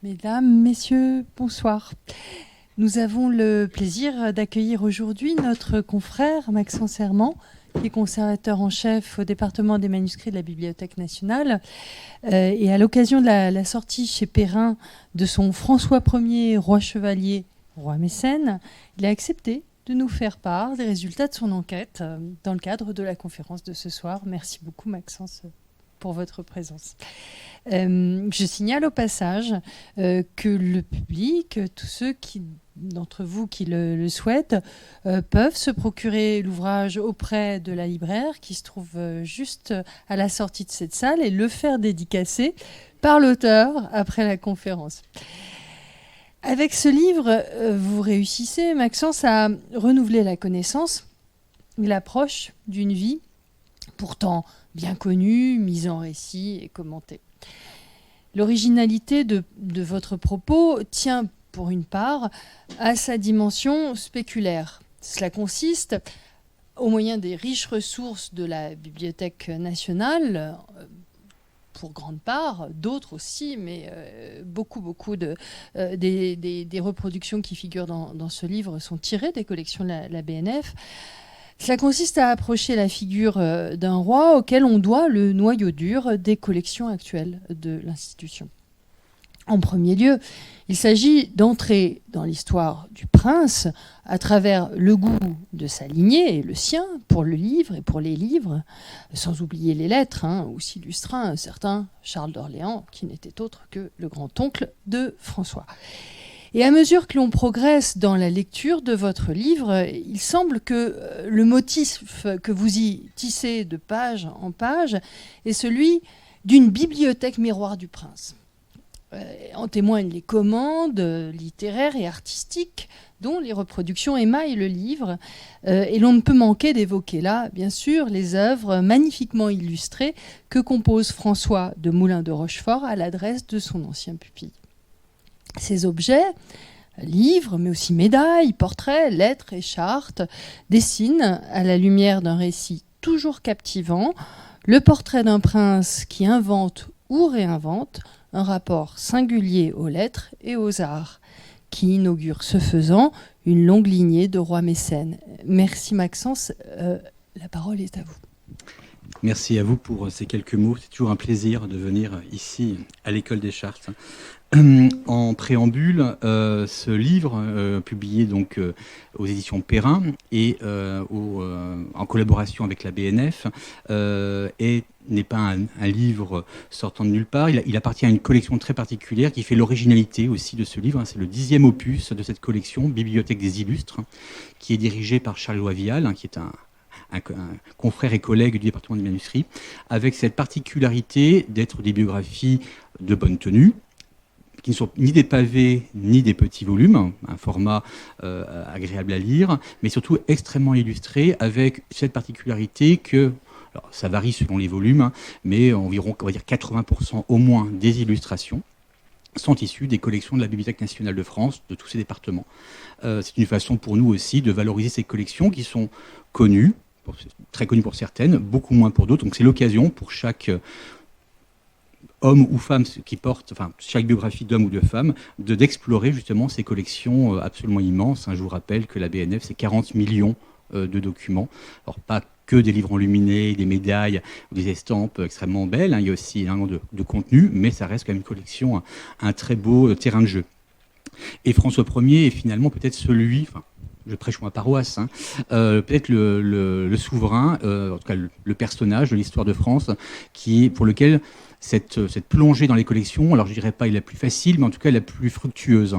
Mesdames, Messieurs, bonsoir. Nous avons le plaisir d'accueillir aujourd'hui notre confrère Maxence Herman, qui est conservateur en chef au département des manuscrits de la Bibliothèque nationale. Et à l'occasion de la sortie chez Perrin de son François Ier, roi chevalier, roi mécène, il a accepté de nous faire part des résultats de son enquête dans le cadre de la conférence de ce soir. Merci beaucoup Maxence pour votre présence. Je signale au passage que le public, tous ceux d'entre vous qui le souhaitent, peuvent se procurer l'ouvrage auprès de la libraire qui se trouve juste à la sortie de cette salle et le faire dédicacer par l'auteur après la conférence. Avec ce livre, vous réussissez, Maxence, à renouveler la connaissance et l'approche d'une vie pourtant bien connue, mise en récit et commentée. L'originalité de votre propos tient, pour une part, à sa dimension spéculaire. Cela consiste, au moyen des riches ressources de la Bibliothèque nationale, pour grande part, d'autres aussi, mais beaucoup des reproductions qui figurent dans ce livre sont tirées des collections de la BNF. Cela consiste à approcher la figure d'un roi auquel on doit le noyau dur des collections actuelles de l'institution. En premier lieu, il s'agit d'entrer dans l'histoire du prince à travers le goût de sa lignée et le sien pour le livre et pour les livres, sans oublier les lettres, aussi illustrant un certain Charles d'Orléans, qui n'était autre que le grand-oncle de François. Et à mesure que l'on progresse dans la lecture de votre livre, il semble que le motif que vous y tissez de page en page est celui d'une bibliothèque miroir du prince. En témoignent les commandes littéraires et artistiques dont les reproductions émaillent le livre. Et l'on ne peut manquer d'évoquer là, bien sûr, les œuvres magnifiquement illustrées que compose François de Moulin de Rochefort à l'adresse de son ancien pupille. Ces objets, livres, mais aussi médailles, portraits, lettres et chartes, dessinent, à la lumière d'un récit toujours captivant, le portrait d'un prince qui invente ou réinvente un rapport singulier aux lettres et aux arts, qui inaugure ce faisant une longue lignée de rois mécènes. Merci Maxence, la parole est à vous. Merci à vous pour ces quelques mots. C'est toujours un plaisir de venir ici à l'École des Chartes. En préambule, ce livre, publié donc aux éditions Perrin et en collaboration avec la BNF, n'est pas un livre sortant de nulle part. Il appartient à une collection très particulière qui fait l'originalité aussi de ce livre. C'est le 10e opus de cette collection, Bibliothèque des Illustres, qui est dirigée par Charles Vial, qui est un confrère et collègue du département des manuscrits, avec cette particularité d'être des biographies de bonne tenue, qui ne sont ni des pavés ni des petits volumes, un format agréable à lire, mais surtout extrêmement illustré, avec cette particularité que, alors ça varie selon les volumes, mais environ, on va dire 80% au moins des illustrations sont issues des collections de la Bibliothèque nationale de France, de tous ces départements. C'est une façon pour nous aussi de valoriser ces collections qui sont connues, très connues pour certaines, beaucoup moins pour d'autres. Donc c'est l'occasion pour chaque homme ou femme qui porte, enfin chaque biographie d'homme ou de femme, d'explorer justement ces collections absolument immenses. Je vous rappelle que la BNF, c'est 40 millions de documents. Alors pas que des livres enluminés, des médailles ou des estampes extrêmement belles. Il y a aussi énormément de contenu, mais ça reste quand même une collection, un très beau terrain de jeu. Et François Ier est finalement peut-être celui, enfin, je prêche pour ma paroisse, peut-être le souverain, en tout cas le personnage de l'histoire de France, pour lequel cette plongée dans les collections, alors je dirais pas la plus facile, mais en tout cas la plus fructueuse.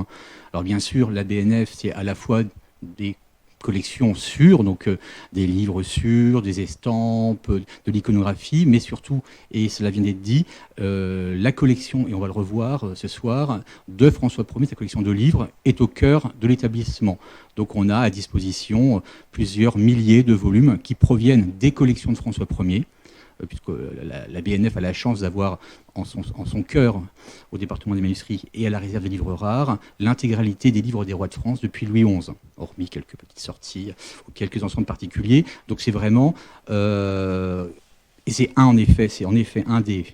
Alors bien sûr, la BNF, c'est à la fois des collections sûres, donc des livres sûrs, des estampes, de l'iconographie, mais surtout, et cela vient d'être dit, la collection, et on va le revoir ce soir, de François Ier, sa collection de livres, est au cœur de l'établissement. Donc on a à disposition plusieurs milliers de volumes qui proviennent des collections de François Ier, puisque la BNF a la chance d'avoir en son cœur, au département des manuscrits et à la réserve des livres rares, l'intégralité des livres des rois de France depuis Louis XI, hormis quelques petites sorties ou quelques ensembles particuliers. Donc c'est vraiment... et c'est en effet un des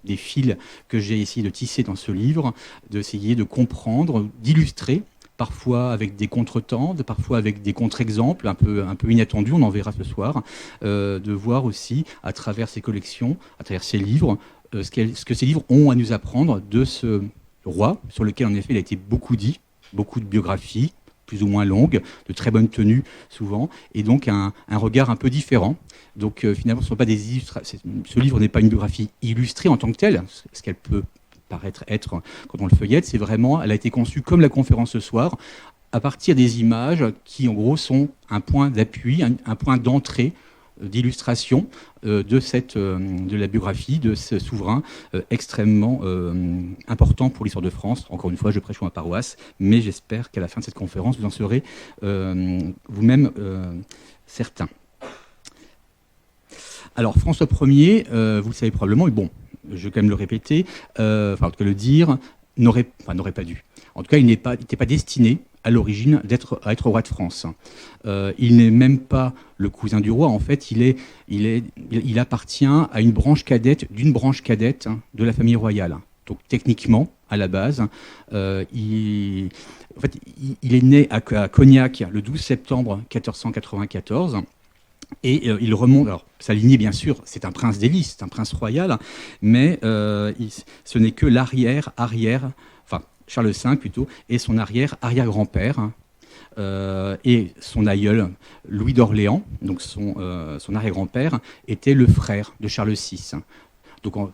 des fils que j'ai essayé de tisser dans ce livre, d'essayer de comprendre, d'illustrer, parfois avec des contretemps, parfois avec des contre-exemples un peu inattendus, on en verra ce soir, de voir aussi à travers ces collections, à travers ces livres, ce que ces livres ont à nous apprendre de ce roi, sur lequel en effet il a été beaucoup dit, beaucoup de biographies, plus ou moins longues, de très bonne tenue souvent, et donc un regard un peu différent. Donc finalement, ce livre n'est pas une biographie illustrée en tant que telle, ce qu'elle peut paraître être quand on le feuillette, c'est vraiment, elle a été conçue comme la conférence ce soir, à partir des images qui en gros sont un point d'appui, un point d'entrée, d'illustration de la biographie de ce souverain extrêmement important pour l'histoire de France. Encore une fois, je prêche pour ma paroisse, mais j'espère qu'à la fin de cette conférence, vous en serez vous-même certains. Alors, François Ier, vous le savez probablement, mais bon, je vais quand même le répéter, en tout cas le dire, n'aurait pas dû. En tout cas, il n'était pas destiné à l'origine à être roi de France. Il n'est même pas le cousin du roi. En fait, il appartient à une branche cadette de la famille royale. Donc techniquement, à la base, il est né à Cognac le 12 septembre 1494. Et il remonte, alors sa lignée bien sûr, c'est un prince d'Hélice, c'est un prince royal, mais ce n'est que Charles V plutôt, et son arrière-grand-père, et son aïeul, Louis d'Orléans, donc son arrière-grand-père, était le frère de Charles VI. Donc vous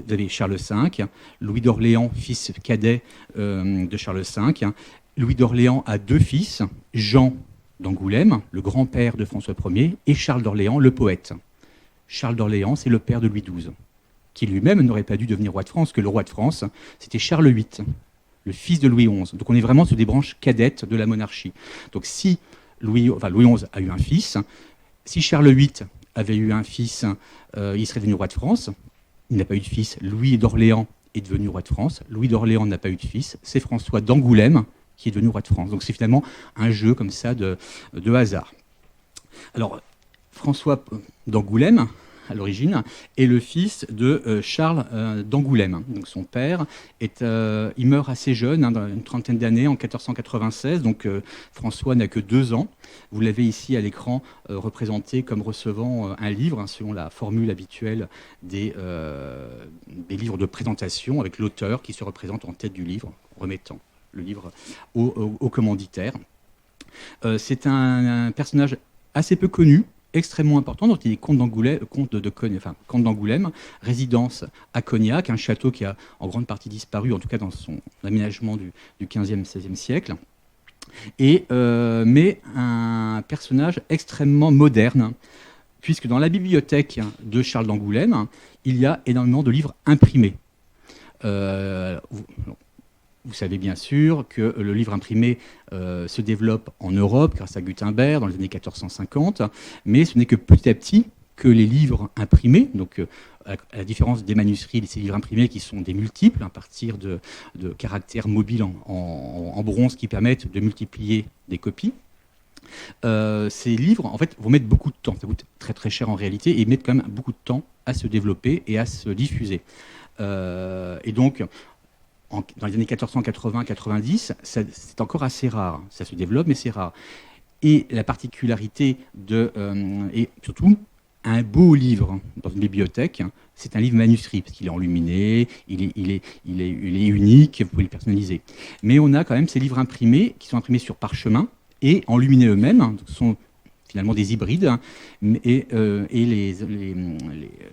avez Charles V, Louis d'Orléans, fils cadet de Charles V. Louis d'Orléans a deux fils, Jean d'Angoulême, le grand-père de François Ier, et Charles d'Orléans, le poète. Charles d'Orléans, c'est le père de Louis XII, qui lui-même n'aurait pas dû devenir roi de France, que le roi de France, c'était Charles VIII, le fils de Louis XI. Donc on est vraiment sur des branches cadettes de la monarchie. Donc si Louis XI a eu un fils, si Charles VIII avait eu un fils, il serait devenu roi de France. Il n'a pas eu de fils. Louis d'Orléans est devenu roi de France. Louis d'Orléans n'a pas eu de fils. C'est François d'Angoulême qui est devenu roi de France. Donc c'est finalement un jeu comme ça de hasard. Alors, François d'Angoulême, à l'origine, est le fils de Charles d'Angoulême. Donc son père, il meurt assez jeune, d'une trentaine d'années, en 1496. Donc François n'a que 2 ans. Vous l'avez ici à l'écran représenté comme recevant un livre, selon la formule habituelle des livres de présentation, avec l'auteur qui se représente en tête du livre, remettant le livre au commanditaire. C'est un personnage assez peu connu, extrêmement important. Donc il est comte d'Angoulême, résidence à Cognac, un château qui a en grande partie disparu, en tout cas dans son aménagement du 15e, 16e siècle. Mais un personnage extrêmement moderne, puisque dans la bibliothèque de Charles d'Angoulême, il y a énormément de livres imprimés. Vous savez bien sûr que le livre imprimé se développe en Europe grâce à Gutenberg dans les années 1450, mais ce n'est que petit à petit que les livres imprimés, donc à la différence des manuscrits et ces livres imprimés qui sont des multiples à partir de caractères mobiles en bronze qui permettent de multiplier des copies, ces livres en fait vont mettre beaucoup de temps, ça coûte très très cher en réalité, et ils mettent quand même beaucoup de temps à se développer et à se diffuser. Et donc dans les années 1480-90, c'est encore assez rare. Ça se développe, mais c'est rare. Et la particularité et surtout, un beau livre dans une bibliothèque, c'est un livre manuscrit, parce qu'il est enluminé, il est unique, vous pouvez le personnaliser. Mais on a quand même ces livres imprimés, qui sont imprimés sur parchemin, et enluminés eux-mêmes, donc finalement des hybrides, et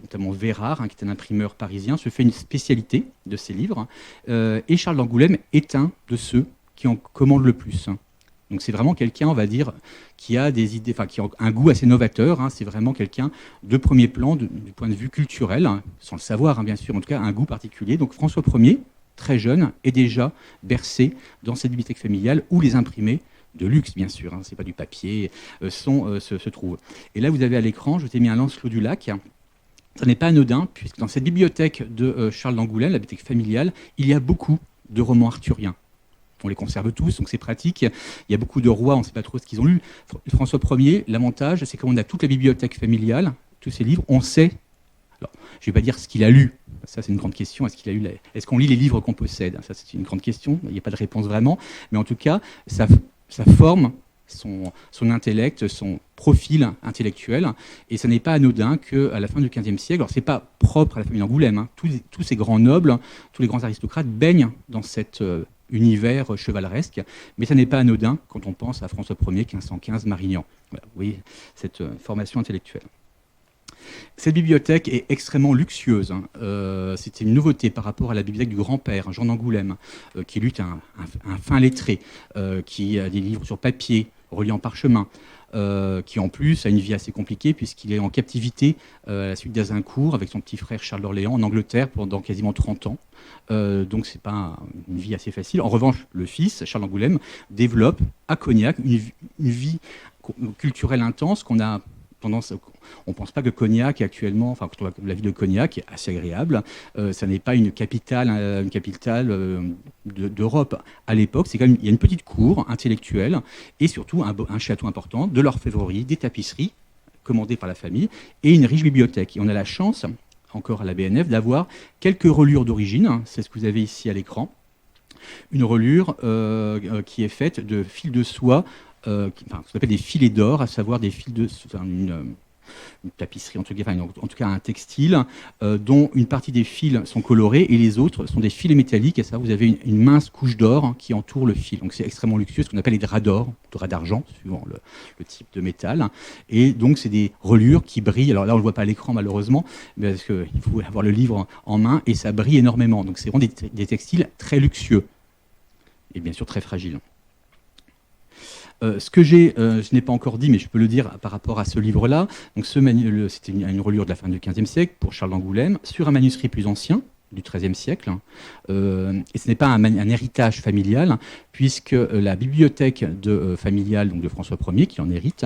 notamment Vérard, qui est un imprimeur parisien, se fait une spécialité de ces livres, et Charles d'Angoulême est un de ceux qui en commandent le plus. Donc c'est vraiment quelqu'un, on va dire, qui a des idées, qui a un goût assez novateur, c'est vraiment quelqu'un de premier plan du point de vue culturel, sans le savoir bien sûr, en tout cas un goût particulier. Donc François Ier, très jeune, est déjà bercé dans cette bibliothèque familiale où les imprimés de luxe, bien sûr, c'est pas du papier, se trouvent. Et là, vous avez à l'écran, je vous ai mis un Lancelot du Lac. Ça n'est pas anodin, puisque dans cette bibliothèque de Charles d'Angoulême, la bibliothèque familiale, il y a beaucoup de romans arthuriens. On les conserve tous, donc c'est pratique. Il y a beaucoup de rois, on ne sait pas trop ce qu'ils ont lu. François Ier, l'avantage, c'est qu'on a toute la bibliothèque familiale, tous ces livres, on sait Alors, je ne vais pas dire ce qu'il a lu, ça c'est une grande question, est-ce qu'on lit les livres qu'on possède? Ça c'est une grande question, il n'y a pas de réponse vraiment, mais en tout cas, ça forme son intellect, son profil intellectuel, et ce n'est pas anodin qu'à la fin du XVe siècle, alors ce n'est pas propre à la famille d'Angoulême, hein, tous ces grands nobles, tous les grands aristocrates baignent dans cet univers chevaleresque, mais ça n'est pas anodin quand on pense à François Ier, 1515, Marignan. Voilà, vous voyez cette formation intellectuelle. Cette bibliothèque est extrêmement luxueuse. Hein. C'était une nouveauté par rapport à la bibliothèque du grand-père, Jean d'Angoulême, qui lutte un fin lettré, qui a des livres sur papier, reliés en parchemin, qui en plus a une vie assez compliquée puisqu'il est en captivité à la suite d'Azincourt avec son petit frère Charles d'Orléans en Angleterre pendant quasiment 30 ans. Donc c'est pas une vie assez facile. En revanche, le fils, Charles d'Angoulême, développe à Cognac une vie culturelle intense qu'on a tendance. On ne pense pas que Cognac est actuellement, enfin, quand on voit la ville de Cognac est assez agréable. Ça n'est pas une capitale d'Europe. À l'époque, c'est quand même, il y a une petite cour intellectuelle et surtout un château important, de l'orfèvrerie, des tapisseries commandées par la famille et une riche bibliothèque. Et on a la chance, encore à la BNF, d'avoir quelques reliures d'origine. C'est ce que vous avez ici à l'écran. Une reliure qui est faite de fils de soie, ce qu'on appelle des filets d'or, à savoir des fils de une tapisserie, en tout cas un textile, dont une partie des fils sont colorés et les autres sont des filets métalliques. Et ça, vous avez une mince couche d'or, hein, qui entoure le fil. Donc c'est extrêmement luxueux, ce qu'on appelle les draps d'or, draps d'argent, suivant le type de métal. Et donc c'est des reliures qui brillent. Alors là, on ne le voit pas à l'écran malheureusement, parce qu'il faut avoir le livre en main et ça brille énormément. Donc c'est vraiment des textiles très luxueux et bien sûr très fragiles. Ce que je n'ai pas encore dit, mais je peux le dire par rapport à ce livre-là. Donc, c'était une reliure de la fin du XVe siècle pour Charles d'Angoulême, sur un manuscrit plus ancien, du XIIIe siècle. Et ce n'est pas un héritage familial, puisque la bibliothèque familiale donc de François Ier, qui en hérite,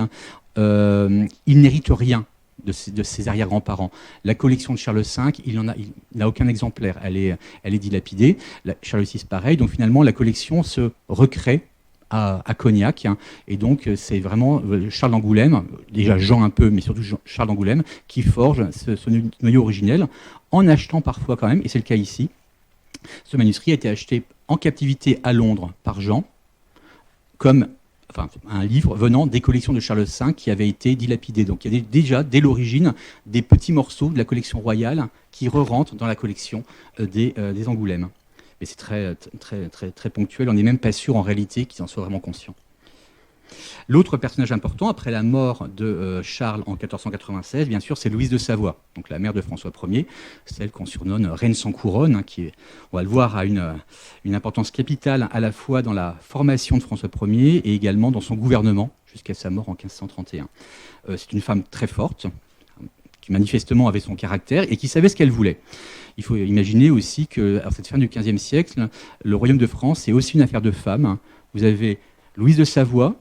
il n'hérite rien de ses arrière-grands-parents. La collection de Charles V, il n'a aucun exemplaire. Elle est dilapidée. Charles VI, pareil. Donc, finalement, la collection se recrée à Cognac, hein, et donc c'est vraiment Charles d'Angoulême, déjà Jean un peu, mais surtout Charles d'Angoulême, qui forge ce noyau originel, en achetant parfois quand même, et c'est le cas ici, ce manuscrit a été acheté en captivité à Londres par Jean, comme un livre venant des collections de Charles V qui avaient été dilapidées. Donc il y a déjà, dès l'origine, des petits morceaux de la collection royale qui re-rentrent dans la collection des Angoulême. Mais c'est très, très, très, très ponctuel. On n'est même pas sûr en réalité qu'ils en soient vraiment conscients. L'autre personnage important, après la mort de Charles en 1496, bien sûr, c'est Louise de Savoie, donc la mère de François Ier, celle qu'on surnomme Reine sans couronne, hein, qui, on va le voir, a une importance capitale à la fois dans la formation de François Ier et également dans son gouvernement, jusqu'à sa mort en 1531. C'est une femme très forte, qui manifestement avait son caractère et qui savait ce qu'elle voulait. Il faut imaginer aussi que, à cette fin du XVe siècle, le royaume de France, c'est aussi une affaire de femmes. Vous avez Louise de Savoie,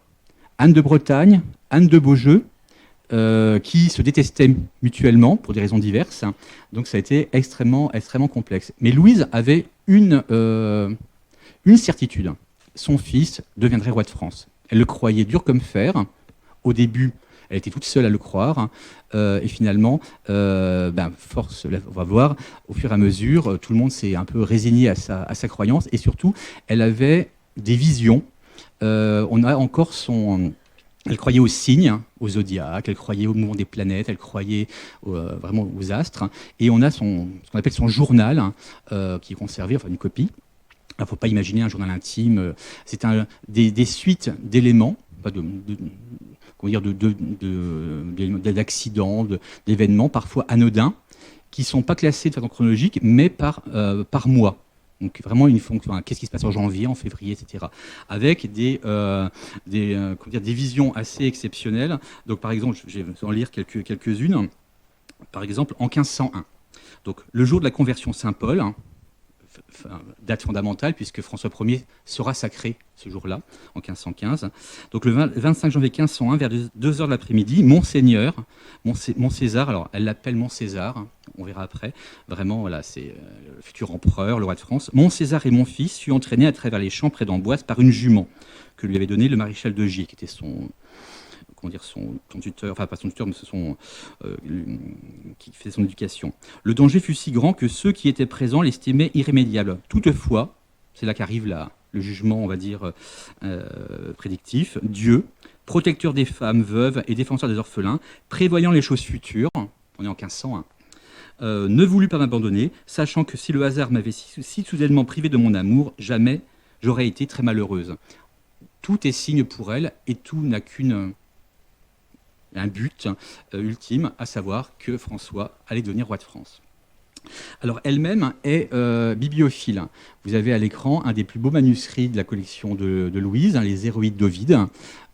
Anne de Bretagne, Anne de Beaujeu, qui se détestaient mutuellement pour des raisons diverses. Donc ça a été extrêmement, extrêmement complexe. Mais Louise avait une certitude. Son fils deviendrait roi de France. Elle le croyait dur comme fer. Au début, elle était toute seule à le croire. Et finalement, force, on va voir, au fur et à mesure, tout le monde s'est un peu résigné à sa croyance. Et surtout, elle avait des visions. On a encore elle croyait aux signes, au zodiaque, elle croyait au mouvement des planètes, elle croyait vraiment aux astres. Et on a ce qu'on appelle son journal, qui est conservé, enfin une copie. Il ne faut pas imaginer un journal intime. C'est des suites d'éléments, pas d'accidents, d'événements parfois anodins, qui ne sont pas classés de façon chronologique, mais par mois. Donc vraiment une fonction, qu'est-ce qui se passe en janvier, en février, etc. Avec des visions assez exceptionnelles. Donc par exemple, je vais en lire quelques-unes. Par exemple, en 1501, donc le jour de la conversion Saint-Paul, date fondamentale puisque François Ier sera sacré ce jour-là, en 1515. Donc le 25 janviie 1501, vers 2 heures de l'après-midi, Monseigneur, César, alors elle l'appelle César, on verra après, vraiment, voilà, c'est le futur empereur, le roi de France. César et mon fils fut entraîné à travers les champs près d'Amboise par une jument que lui avait donnée le maréchal de Gier, qui était son tuteur, enfin pas son tuteur, mais qui fait son éducation. Le danger fut si grand que ceux qui étaient présents l'estimaient irrémédiable. Toutefois, c'est là qu'arrive le jugement, on va dire, prédictif. Dieu, protecteur des femmes veuves et défenseur des orphelins, prévoyant les choses futures, on est en 1501, ne voulut pas m'abandonner, sachant que si le hasard m'avait si soudainement privé de mon amour, jamais j'aurais été très malheureuse. Tout est signe pour elle et tout n'a un but ultime, à savoir que François allait devenir roi de France. Alors elle-même est bibliophile. Vous avez à l'écran un des plus beaux manuscrits de la collection de Louise, les Héroïdes d'Ovide,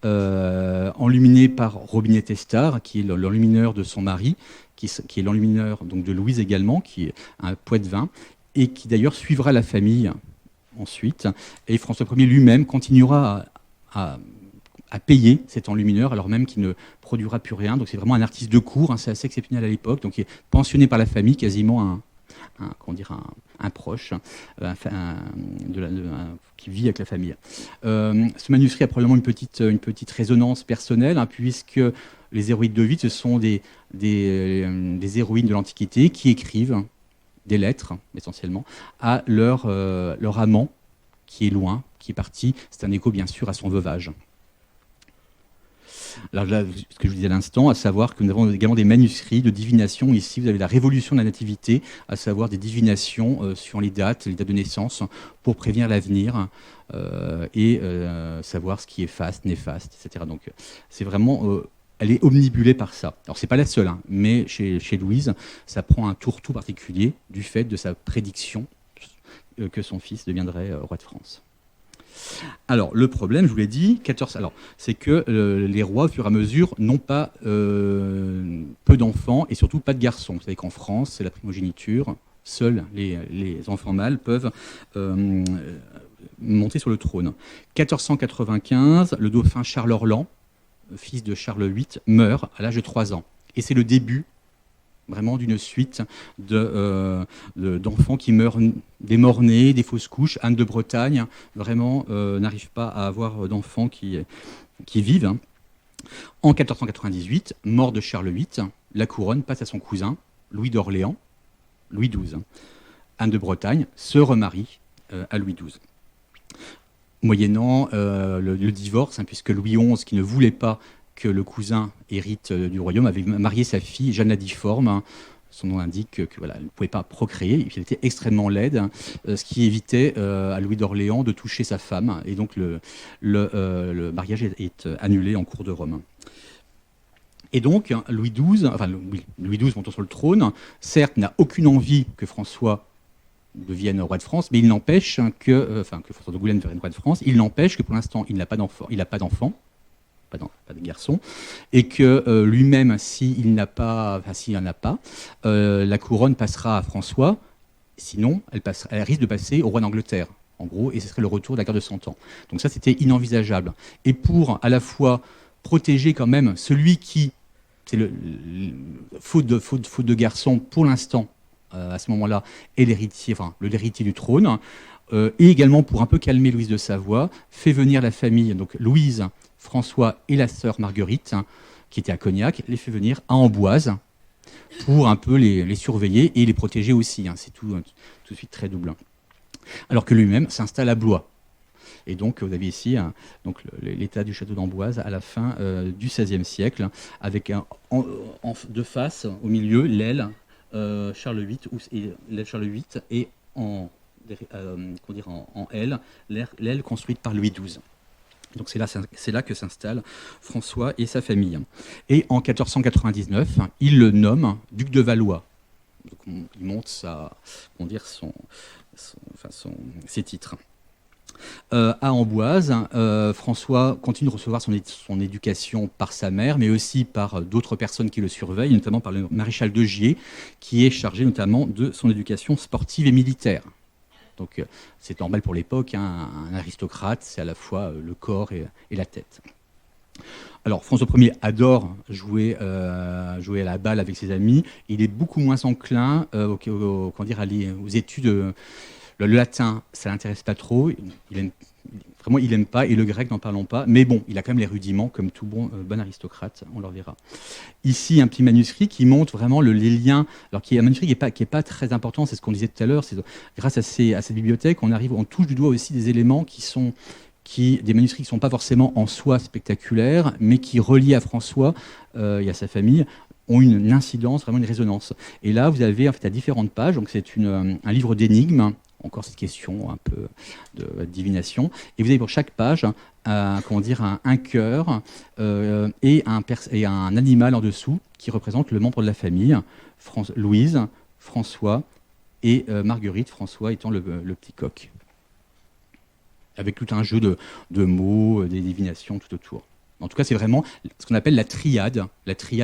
enluminé par Robinet Testard, qui est l'enlumineur de son mari, qui est l'enlumineur donc de Louise également, qui est un poète-vin, et qui d'ailleurs suivra la famille ensuite. Et François Ier lui-même continuera à payer cet enlumineur, alors même qu'il ne produira plus rien. Donc c'est vraiment un artiste de cour, c'est assez exceptionnel à l'époque. Donc il est pensionné par la famille, quasiment un proche qui vit avec la famille. Ce manuscrit a probablement une petite résonance personnelle, puisque les héroïdes d'Ovide, ce sont des héroïnes de l'Antiquité qui écrivent des lettres, essentiellement, à leur amant qui est loin, qui est parti. C'est un écho, bien sûr, à son veuvage. Alors là, ce que je vous disais à l'instant, à savoir que nous avons également des manuscrits de divination. Ici, vous avez la révolution de la nativité, à savoir des divinations sur les dates de naissance, pour prévenir l'avenir et savoir ce qui est faste, néfaste, etc. Donc, c'est vraiment... elle est omnibulée par ça. Alors, c'est pas la seule, mais chez Louise, ça prend un tour tout particulier du fait de sa prédiction que son fils deviendrait roi de France. Alors, le problème, je vous l'ai dit, c'est que les rois, au fur et à mesure, n'ont pas peu d'enfants et surtout pas de garçons. Vous savez qu'en France, c'est la primogéniture. Seuls les enfants mâles peuvent monter sur le trône. 1495, le dauphin Charles Orlan, fils de Charles VIII, meurt à l'âge de 3 ans. Et c'est le début vraiment d'une suite d'enfants qui meurent des morts-nés, des fausses couches. Anne de Bretagne, vraiment, n'arrive pas à avoir d'enfants qui vivent. En 1498, mort de Charles VIII, la couronne passe à son cousin, Louis d'Orléans, Louis XII. Anne de Bretagne se remarie à Louis XII. Moyennant le divorce, puisque Louis XI, qui ne voulait pas que le cousin hérite du royaume, avait marié sa fille, Jeanne la Difforme. Son nom indique que voilà, elle ne pouvait pas procréer, et puis elle était extrêmement laide, ce qui évitait à Louis d'Orléans de toucher sa femme, et donc le mariage est annulé en cour de Rome. Et donc, Louis XII montant sur le trône, certes, n'a aucune envie que François devienne roi de France, mais il n'empêche que François d'Angoulême devienne roi de France, il n'empêche que pour l'instant, il n'a pas d'enfant, pas de garçon, et que lui-même, s'il n'en a pas, la couronne passera à François, sinon elle risque de passer au roi d'Angleterre, en gros, et ce serait le retour de la guerre de 100 ans. Donc ça, c'était inenvisageable. Et pour, à la fois, protéger quand même celui qui, faute de garçon, pour l'instant, à ce moment-là, est l'héritier du trône, et également pour un peu calmer Louise de Savoie, fait venir la famille, donc Louise, François et la sœur Marguerite, qui était à Cognac, les fait venir à Amboise pour un peu les surveiller et les protéger aussi. C'est tout de suite très double. Alors que lui-même s'installe à Blois. Et donc, vous avez ici l'état du château d'Amboise à la fin du XVIe siècle, avec de face, au milieu, l'aile Charles VIII et en l'aile construite par Louis XII. Donc c'est là que s'installe François et sa famille. Et en 1499, il le nomme duc de Valois. Donc il monte ses titres. À Amboise, François continue de recevoir son éducation par sa mère, mais aussi par d'autres personnes qui le surveillent, notamment par le maréchal de Gier, qui est chargé notamment de son éducation sportive et militaire. Donc c'est normal pour l'époque, un aristocrate, c'est à la fois le corps et la tête. Alors François Ier adore jouer à la balle avec ses amis. Il est beaucoup moins enclin aux études. Le latin, ça l'intéresse pas trop. Vraiment, il n'aime pas, et le grec, n'en parlons pas. Mais bon, il a quand même les rudiments, comme tout bon aristocrate, on le verra. Ici, un petit manuscrit qui montre vraiment les liens, alors qui est un manuscrit qui est pas très important, c'est ce qu'on disait tout à l'heure, c'est grâce à cette bibliothèque, on touche du doigt aussi des éléments des manuscrits qui ne sont pas forcément en soi spectaculaires, mais qui, reliés à François et à sa famille, ont une incidence, vraiment une résonance. Et là, vous avez en fait à différentes pages, donc c'est un livre d'énigmes, encore cette question un peu de divination, et vous avez pour chaque page un cœur et un animal en dessous qui représente le membre de la famille, Louise, François et Marguerite, François étant le petit coq, avec tout un jeu de mots, des divinations tout autour. En tout cas, c'est vraiment ce qu'on appelle la triade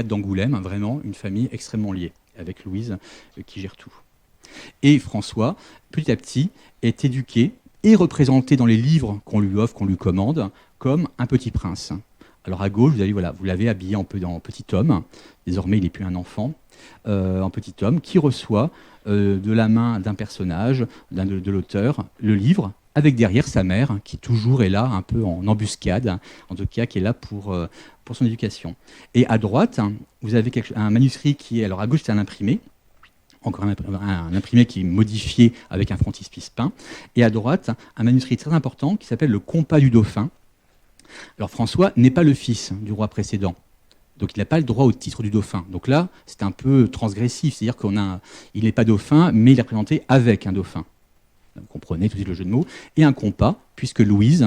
d'Angoulême, vraiment une famille extrêmement liée, avec Louise qui gère tout. Et François, petit à petit, est éduqué et représenté dans les livres qu'on lui offre, qu'on lui commande, comme un petit prince. Alors à gauche, vous l'avez habillé en petit homme, désormais il n'est plus un enfant, en petit homme, qui reçoit de la main d'un personnage, de l'auteur, le livre, avec derrière sa mère, qui toujours est là, un peu en embuscade, en tout cas qui est là pour son éducation. Et à droite, vous avez un manuscrit qui est, alors à gauche c'est un imprimé, encore un imprimé qui est modifié avec un frontispice peint, et à droite, un manuscrit très important qui s'appelle le Compas du Dauphin. Alors François n'est pas le fils du roi précédent, donc il n'a pas le droit au titre du dauphin. Donc là, c'est un peu transgressif, c'est-à-dire il n'est pas dauphin, mais il est représenté avec un dauphin. Vous comprenez tout de suite le jeu de mots. Et un compas, puisque Louise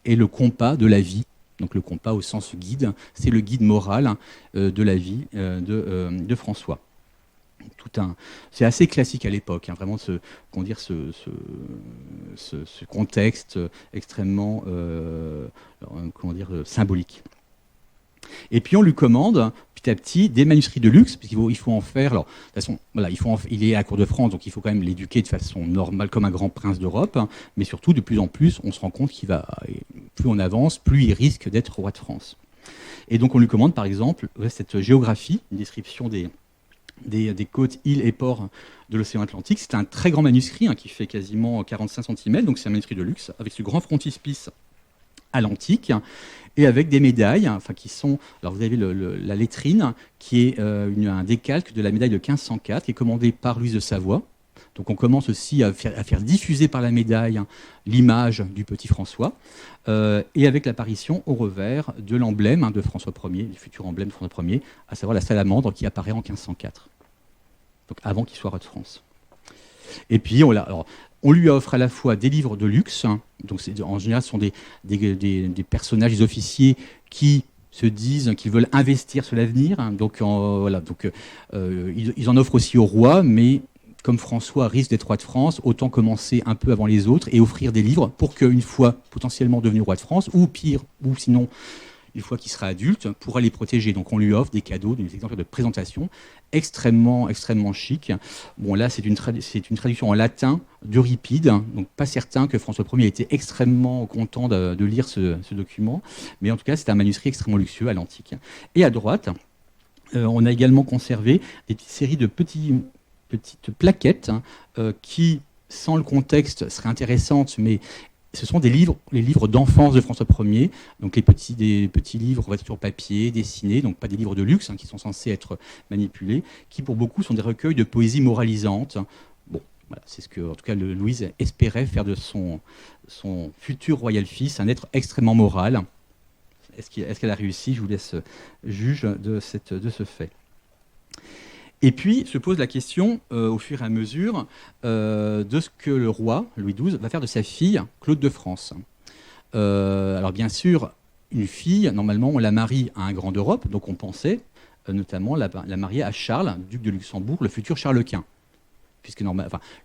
est le compas de la vie. Donc le compas au sens guide, c'est le guide moral de la vie de François. C'est assez classique à l'époque, hein, vraiment ce contexte extrêmement symbolique. Et puis on lui commande petit à petit des manuscrits de luxe, puisqu'il faut en faire. Alors, de toute façon, voilà, il est à la cour de France, donc il faut quand même l'éduquer de façon normale, comme un grand prince d'Europe. Hein, mais surtout, de plus en plus, on se rend compte plus on avance, plus il risque d'être roi de France. Et donc on lui commande, par exemple, cette géographie, une description des côtes, îles et ports de l'océan Atlantique. C'est un très grand manuscrit qui fait quasiment 45 cm, donc c'est un manuscrit de luxe, avec ce grand frontispice à l'antique, et avec des médailles, qui sont... Alors vous avez la lettrine, qui est un décalque de la médaille de 1504, qui est commandée par Louise de Savoie. Donc on commence aussi à faire diffuser par la médaille l'image du petit François, et avec l'apparition au revers de l'emblème de François Ier, du futur emblème de François Ier, à savoir la salamandre qui apparaît en 1504, donc avant qu'il soit roi de France. Et puis on lui offre à la fois des livres de luxe, donc en général ce sont des personnages, des officiers qui se disent qu'ils veulent investir sur l'avenir, donc ils en offrent aussi au roi, mais comme François risque d'être roi de France, autant commencer un peu avant les autres et offrir des livres pour qu'une fois potentiellement devenu roi de France, ou pire, ou sinon une fois qu'il sera adulte, pourra les protéger. Donc on lui offre des cadeaux, des exemplaires de présentation extrêmement, extrêmement chic. Bon là c'est une traduction en latin d'Euripide, donc pas certain que François Ier ait été extrêmement content de lire ce document, mais en tout cas c'est un manuscrit extrêmement luxueux à l'antique. Et à droite, on a également conservé des petites séries de petites plaquettes qui, sans le contexte, seraient intéressantes, mais ce sont les livres d'enfance de François Ier, donc des petits livres sur papier, dessinés, donc pas des livres de luxe qui sont censés être manipulés, qui pour beaucoup sont des recueils de poésie moralisante. Bon, voilà, c'est ce que, en tout cas, Louise espérait faire de son futur royal fils un être extrêmement moral. Est-ce qu'elle a réussi? Je vous laisse juge de ce fait. Et puis se pose la question, au fur et à mesure, de ce que le roi, Louis XII, va faire de sa fille, Claude de France. Alors bien sûr, une fille, normalement, on la marie à un grand d'Europe, donc on pensait notamment la marier à Charles, duc de Luxembourg, le futur Charles Quint. Puisque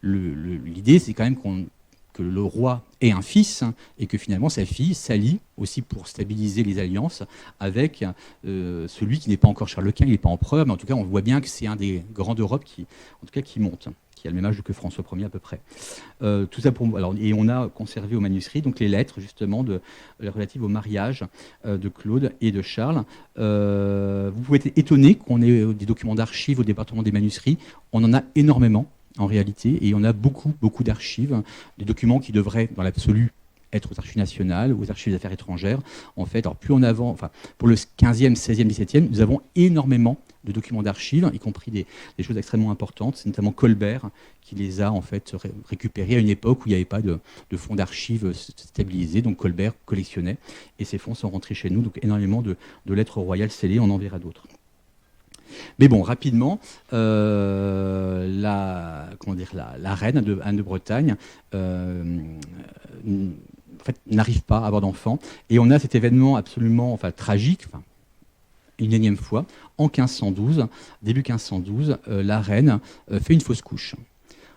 l'idée, c'est quand même que le roi ait un fils et que finalement sa fille s'allie aussi pour stabiliser les alliances avec celui qui n'est pas encore Charles Quint, il n'est pas empereur, mais en tout cas on voit bien que c'est un des grands d'Europe qui monte, qui a le même âge que François Ier à peu près. Tout ça et on a conservé au manuscrit donc les lettres justement relatives au mariage de Claude et de Charles. Vous pouvez être étonné qu'on ait des documents d'archives au département des manuscrits, on en a énormément en réalité, et on a beaucoup d'archives, des documents qui devraient, dans l'absolu, être aux archives nationales, aux archives des affaires étrangères. En fait, alors plus en avant, enfin, pour le 15e, 16e, 17e, nous avons énormément de documents d'archives, y compris des choses extrêmement importantes. C'est notamment Colbert qui les a en fait récupérés à une époque où il n'y avait pas de fonds d'archives stabilisés. Donc Colbert collectionnait et ces fonds sont rentrés chez nous. Donc énormément de lettres royales scellées, on en verra d'autres. Mais bon, rapidement, la reine Anne de Bretagne en fait, n'arrive pas à avoir d'enfant. Et on a cet événement absolument tragique, une énième fois, en 1512, début 1512, la reine fait une fausse couche.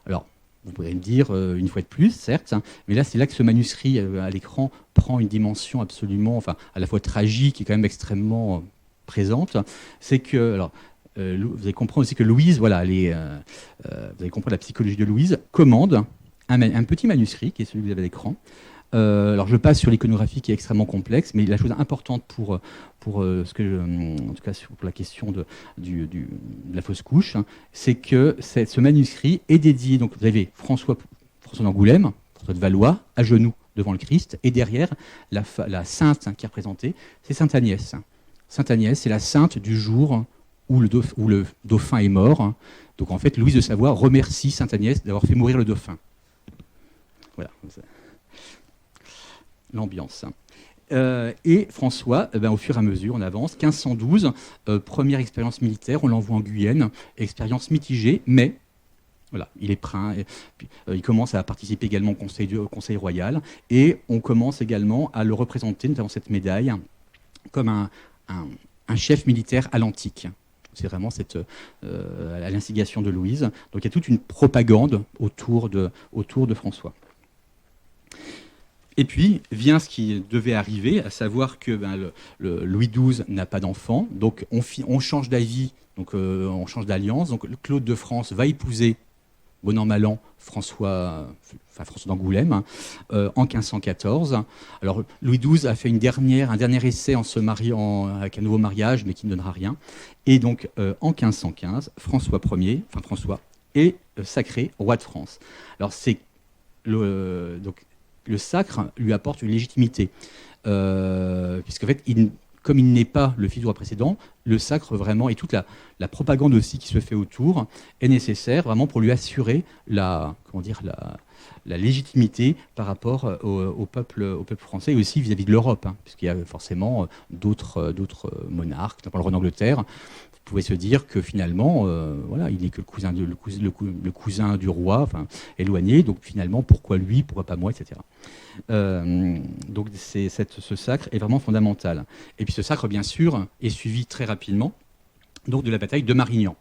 Alors, vous pourrez me dire une fois de plus, certes, mais là, c'est là que ce manuscrit à l'écran prend une dimension absolument, à la fois tragique et quand même extrêmement présente. C'est que, alors, vous allez comprendre aussi que Louise, vous allez comprendre la psychologie de Louise, commande un petit manuscrit, qui est celui que vous avez à l'écran. Alors je passe sur l'iconographie qui est extrêmement complexe, mais la chose importante pour en tout cas pour la question de la fausse couche, c'est que ce manuscrit est dédié. Donc vous avez François d'Angoulême, François de Valois, à genoux devant le Christ, et derrière la sainte qui est représentée, c'est Sainte Agnès. Sainte Agnès, c'est la sainte du jour où le dauphin est mort. Donc en fait, Louise de Savoie remercie Sainte Agnès d'avoir fait mourir le dauphin. Voilà. L'ambiance. Et François, au fur et à mesure, on avance. 1512, première expérience militaire, on l'envoie en Guyenne, expérience mitigée, mais voilà, il est prince. Il commence à participer également au Conseil royal, et on commence également à le représenter, notamment cette médaille, comme un chef militaire à l'antique. C'est vraiment à l'instigation de Louise. Donc il y a toute une propagande autour de François. Et puis vient ce qui devait arriver, à savoir que le Louis XII n'a pas d'enfant, donc on change d'avis, donc on change d'alliance. Donc Claude de France va épouser, bon an mal an, François d'Angoulême, en 1514. Alors Louis XII a fait un dernier essai en se mariant avec un nouveau mariage, mais qui ne donnera rien. Et donc en 1515, François est sacré roi de France. Alors c'est le sacre lui apporte une légitimité, puisqu'en fait, comme il n'est pas le fils du roi précédent, le sacre vraiment, et toute la propagande aussi qui se fait autour, est nécessaire vraiment pour lui assurer la légitimité par rapport au peuple français, et aussi vis-à-vis de l'Europe, puisqu'il y a forcément d'autres monarques, notamment le roi d'Angleterre. Vous pouvez se dire que finalement, il n'est que le cousin du roi, éloigné, donc finalement, pourquoi lui, pourquoi pas moi, etc. Donc ce sacre est vraiment fondamental. Et puis ce sacre, bien sûr, est suivi très rapidement donc, de la bataille de Marignan.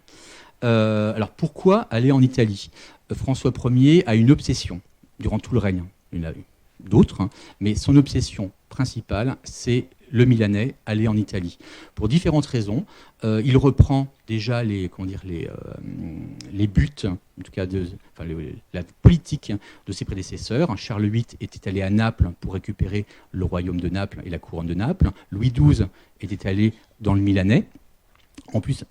Alors pourquoi aller en Italie ? François Ier a une obsession durant tout le règne. Il y en a eu d'autres, mais son obsession principale, c'est le Milanais, aller en Italie. Pour différentes raisons. Il reprend déjà les buts, en tout cas la politique de ses prédécesseurs. Charles VIII était allé à Naples pour récupérer le royaume de Naples et la couronne de Naples. Louis XII était allé dans le Milanais. En plus,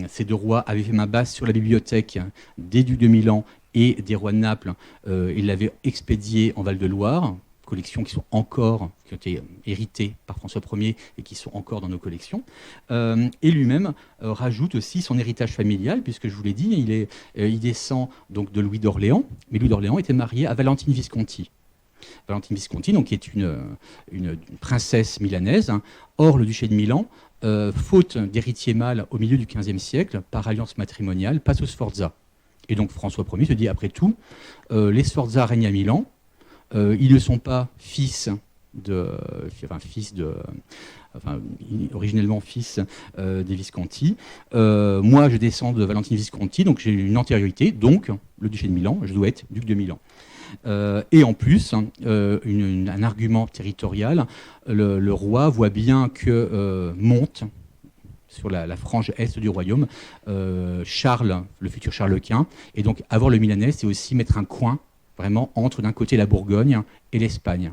ces deux rois avaient fait main basse sur la bibliothèque des ducs de Milan et des rois de Naples. Ils l'avaient expédiée en Val-de-Loire, collections qui ont été héritées par François Ier et qui sont encore dans nos collections. Et lui-même rajoute aussi son héritage familial, puisque je vous l'ai dit, il descend donc de Louis d'Orléans, mais Louis d'Orléans était marié à Valentine Visconti. Valentine Visconti, donc, qui est une princesse milanaise. Or, le duché de Milan, faute d'héritier mâle au milieu du XVe siècle, par alliance matrimoniale, passe aux Sforza. Et donc François Ier se dit, après tout, les Sforza règnent à Milan. Ils ne sont pas originellement fils des Visconti. Moi, je descends de Valentine Visconti, donc j'ai une antériorité, donc le duché de Milan, je dois être duc de Milan. Et en plus, un argument territorial, le roi voit bien que monte sur la frange est du royaume Charles, le futur Charles Quint, et donc avoir le Milanais, c'est aussi mettre un coin vraiment entre d'un côté la Bourgogne et l'Espagne.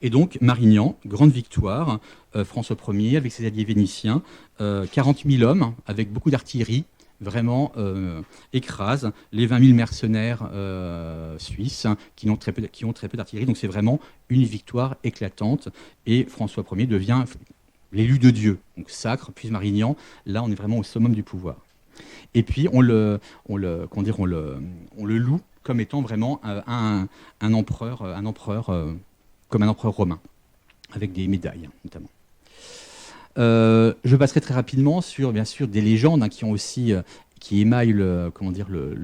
Et donc Marignan, grande victoire, François Ier avec ses alliés vénitiens, 40 000 hommes avec beaucoup d'artillerie, vraiment écrase les 20 000 mercenaires suisses qui ont très peu d'artillerie. Donc c'est vraiment une victoire éclatante. Et François Ier devient l'élu de Dieu. Donc Sacre, puis Marignan, là on est vraiment au summum du pouvoir. Et puis on le loue comme étant vraiment un empereur comme un empereur romain, avec des médailles notamment. Je passerai très rapidement sur, bien sûr, des légendes qui ont aussi qui émaillent le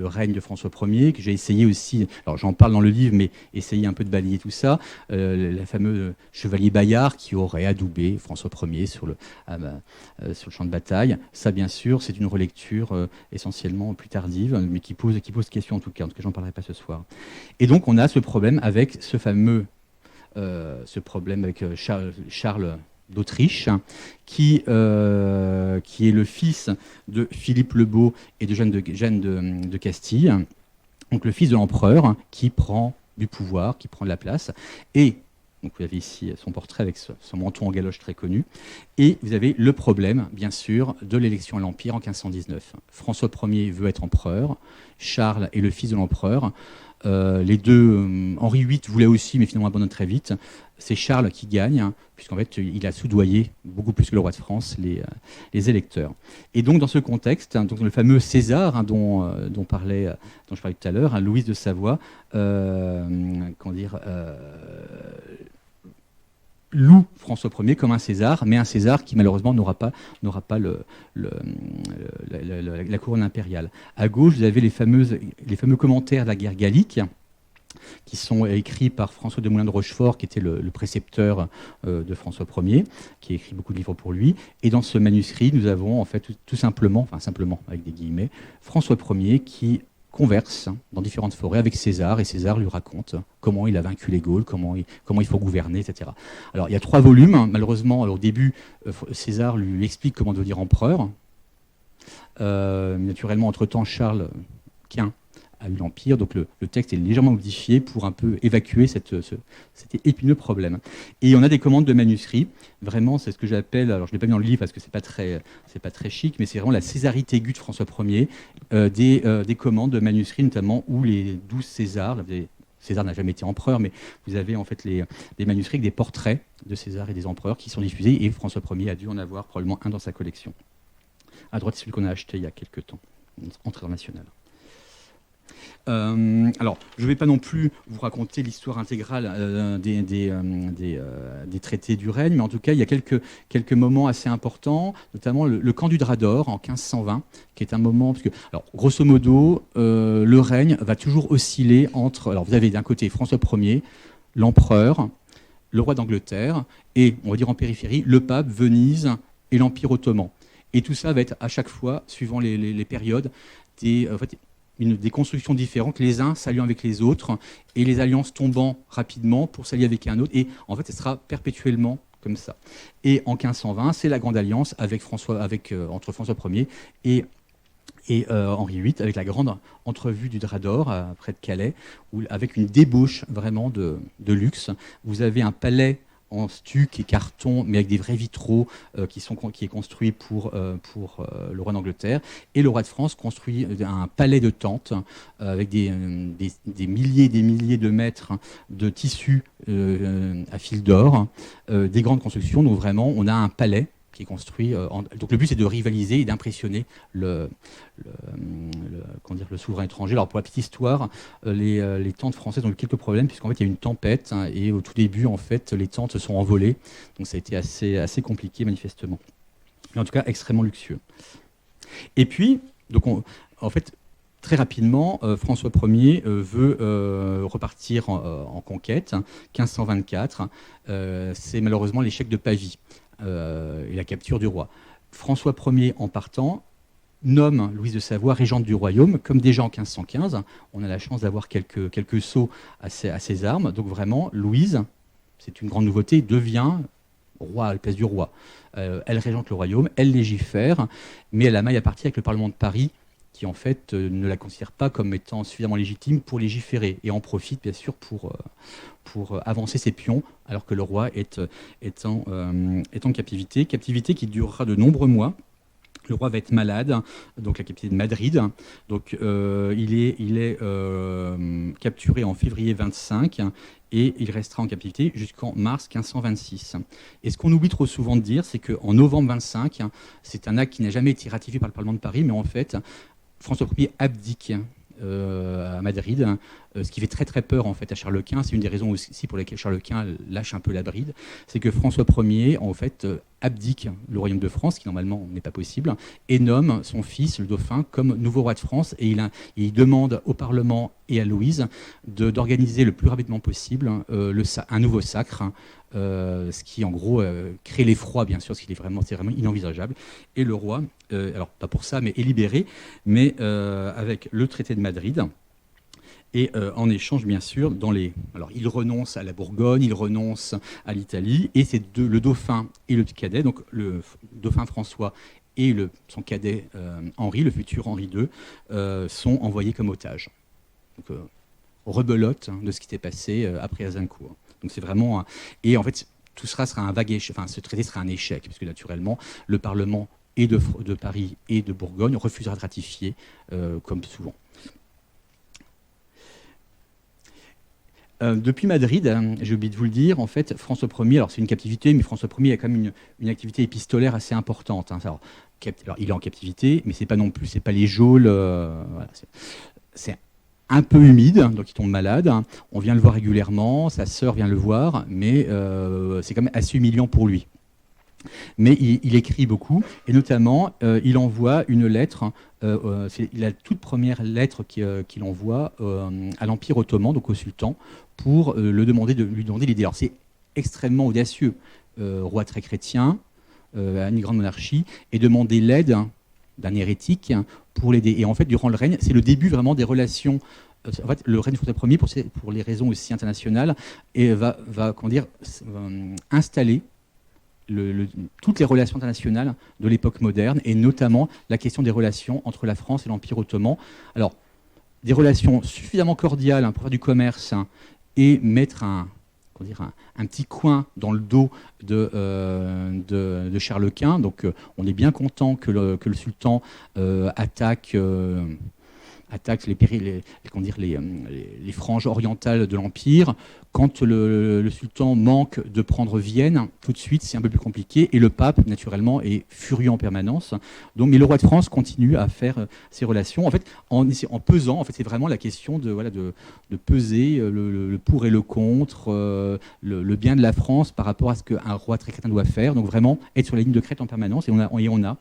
règne de François Ier, que j'ai essayé aussi, alors j'en parle dans le livre, mais essayer un peu de balayer tout ça. Le fameux chevalier Bayard qui aurait adoubé François Ier sur le champ de bataille. Ça, bien sûr, c'est une relecture essentiellement plus tardive, mais qui pose question en tout cas. En tout cas, j'en parlerai pas ce soir. Et donc, on a ce problème avec Charles d'Autriche, qui est le fils de Philippe le Beau et de Jeanne de Castille, donc le fils de l'empereur, qui prend du pouvoir, qui prend de la place. Et donc vous avez ici son portrait avec son menton en galoche très connu. Et vous avez le problème, bien sûr, de l'élection à l'Empire en 1519. François Ier veut être empereur, Charles est le fils de l'empereur. Les deux, Henri VIII voulait aussi, mais finalement abandonne très vite. C'est Charles qui gagne, puisqu'en fait, il a soudoyé, beaucoup plus que le roi de France, les électeurs. Et donc, dans ce contexte, donc, le fameux César dont je parlais tout à l'heure, Louise de Savoie, loue François Ier comme un César, mais un César qui malheureusement n'aura pas la couronne impériale. À gauche, vous avez les fameux commentaires de la guerre gallique, qui sont écrits par François de Moulin de Rochefort, qui était le précepteur de François Ier, qui a écrit beaucoup de livres pour lui. Et dans ce manuscrit, nous avons en fait tout simplement, avec des guillemets, François Ier qui converse dans différentes forêts avec César, et César lui raconte comment il a vaincu les Gaules, comment il faut gouverner, etc. Alors il y a 3 volumes, malheureusement. Alors, au début, César lui explique comment devenir empereur. Naturellement, entre-temps, Charles Quint a eu l'Empire, donc le texte est légèrement modifié pour un peu évacuer cet épineux problème. Et on a des commandes de manuscrits, vraiment c'est ce que j'appelle, alors je ne l'ai pas mis dans le livre parce que c'est pas très chic, mais c'est vraiment la césarite aiguë de François Ier, des commandes de manuscrits notamment où les 12 Césars, César n'a jamais été empereur, mais vous avez en fait des manuscrits avec des portraits de César et des empereurs qui sont diffusés, et François Ier a dû en avoir probablement un dans sa collection. À droite, c'est celui qu'on a acheté il y a quelques temps, international. Alors, je ne vais pas non plus vous raconter l'histoire intégrale des traités du règne, mais en tout cas, il y a quelques moments assez importants, notamment le camp du Drap d'Or en 1520, qui est un moment, parce que, alors, grosso modo, le règne va toujours osciller entre, alors vous avez d'un côté François Ier, l'empereur, le roi d'Angleterre, et, on va dire en périphérie, le pape, Venise et l'Empire ottoman. Et tout ça va être à chaque fois, suivant les périodes, des constructions différentes, les uns s'alliant avec les autres, et les alliances tombant rapidement pour s'allier avec un autre, et en fait, ce sera perpétuellement comme ça. Et en 1520, c'est la Grande Alliance entre François Ier et Henri VIII, avec la grande entrevue du Drap d'Or, près de Calais, avec une débauche vraiment de luxe. Vous avez un palais en stuc et carton, mais avec des vrais vitraux qui est construit pour le roi d'Angleterre. Et le roi de France construit un palais de tentes avec des milliers et des milliers de mètres de tissus à fil d'or, des grandes constructions. Donc vraiment, on a un palais qui est construit. Donc le but, c'est de rivaliser et d'impressionner le souverain étranger. Alors pour la petite histoire, les tentes françaises ont eu quelques problèmes, puisqu'en fait il y a eu une tempête, et au tout début, en fait, les tentes se sont envolées. Donc ça a été assez compliqué, manifestement. Mais en tout cas, extrêmement luxueux. Et puis, donc en fait, très rapidement, François Ier veut repartir en conquête. 1524, c'est malheureusement l'échec de Pavie et la capture du roi. François Ier, en partant, nomme Louise de Savoie régente du royaume, comme déjà en 1515. On a la chance d'avoir quelques sceaux à ses armes. Donc vraiment, Louise, c'est une grande nouveauté, devient roi à la place du roi. Elle régente le royaume, elle légifère, mais elle a maille à partir avec le Parlement de Paris, qui en fait ne la considère pas comme étant suffisamment légitime pour légiférer, et en profite bien sûr pour avancer ses pions, alors que le roi est en captivité qui durera de nombreux mois. Le roi va être malade, donc la capitale de Madrid. Donc il est capturé en février 25 et il restera en captivité jusqu'en mars 1526. Et ce qu'on oublie trop souvent de dire, c'est qu'en novembre 25, c'est un acte qui n'a jamais été ratifié par le Parlement de Paris, mais en fait, François Ier abdique à Madrid, ce qui fait très très peur en fait à Charles Quint. C'est une des raisons aussi pour lesquelles Charles Quint lâche un peu la bride, c'est que François Ier en fait abdique le royaume de France, qui normalement n'est pas possible, et nomme son fils, le dauphin, comme nouveau roi de France, et il demande au Parlement et à Louise d'organiser le plus rapidement possible un nouveau sacre, ce qui en gros crée l'effroi bien sûr, ce qui c'est vraiment inenvisageable. Et le roi, alors pas pour ça, mais est libéré, mais avec le traité de Madrid. Et en échange, bien sûr, alors il renonce à la Bourgogne, il renonce à l'Italie, et c'est le dauphin et le cadet, donc le dauphin François et son cadet Henri, le futur Henri II, sont envoyés comme otages. Donc rebelote de ce qui s'est passé après Azincourt. Donc c'est vraiment et en fait tout sera un vague échec. Enfin, ce traité sera un échec, parce que naturellement le Parlement et de Paris et de Bourgogne refusera de ratifier, comme souvent. Depuis Madrid, j'ai oublié de vous le dire, en fait, François Ier, alors c'est une captivité, mais François Ier a quand même une activité épistolaire assez importante. Alors, il est en captivité, mais c'est pas les geôles. Voilà, c'est un peu humide, donc il tombe malade. On vient le voir régulièrement, sa sœur vient le voir, mais c'est quand même assez humiliant pour lui. Mais il écrit beaucoup, et notamment, il envoie une lettre, c'est la toute première lettre qu'il envoie à l'Empire ottoman, donc au sultan, pour lui demander l'idée. Alors c'est extrêmement audacieux, roi très chrétien, à une grande monarchie, et demander l'aide d'un hérétique pour l'aider. Et en fait, durant le règne, c'est le début vraiment des relations. En fait, le règne de François Ier, pour les raisons aussi internationales, et va installer toutes les relations internationales de l'époque moderne, et notamment la question des relations entre la France et l'Empire ottoman. Alors, des relations suffisamment cordiales pour faire du commerce et mettre un petit coin dans le dos de Charles Quint. Donc, on est bien content que le sultan attaque les franges orientales de l'Empire. Quand le sultan manque de prendre Vienne, tout de suite, c'est un peu plus compliqué. Et le pape, naturellement, est furieux en permanence. Donc, mais le roi de France continue à faire ses relations. En fait, en pesant, en fait, c'est vraiment la question de peser le pour et le contre, le bien de la France par rapport à ce qu'un roi très chrétien doit faire. Donc, vraiment, être sur la ligne de crête en permanence. Et on a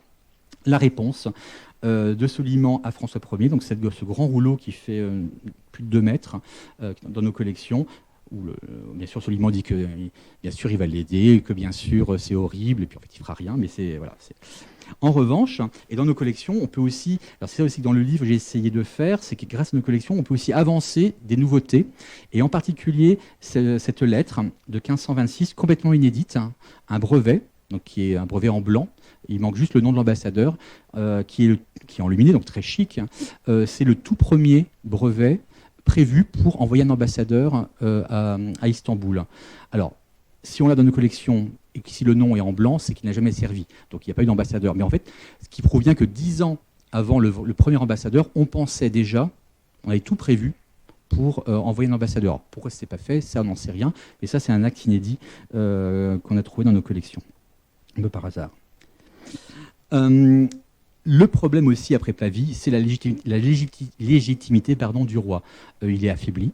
la réponse de Soliman à François Ier, donc ce grand rouleau qui fait plus de 2 mètres dans nos collections, où bien sûr Soliman dit que bien sûr il va l'aider, que bien sûr c'est horrible, et puis en fait il fera rien, mais voilà. En revanche, et dans nos collections, on peut aussi, alors c'est ça aussi que dans le livre j'ai essayé de faire, c'est que grâce à nos collections, on peut aussi avancer des nouveautés, et en particulier cette lettre de 1526, complètement inédite, un brevet, donc qui est un brevet en blanc. Il manque juste le nom de l'ambassadeur, qui est enluminé, donc très chic. C'est le tout premier brevet prévu pour envoyer un ambassadeur à Istanbul. Alors, si on l'a dans nos collections et que si le nom est en blanc, c'est qu'il n'a jamais servi. Donc, il n'y a pas eu d'ambassadeur. Mais en fait, ce qui prouve bien que 10 ans avant le premier ambassadeur, on pensait déjà, on avait tout prévu pour envoyer un ambassadeur. Alors, pourquoi ce n'était pas fait, ça, on n'en sait rien. Mais ça, c'est un acte inédit qu'on a trouvé dans nos collections, un peu par hasard. Le problème aussi après Pavie, c'est la légitimité du roi. Il est affaibli.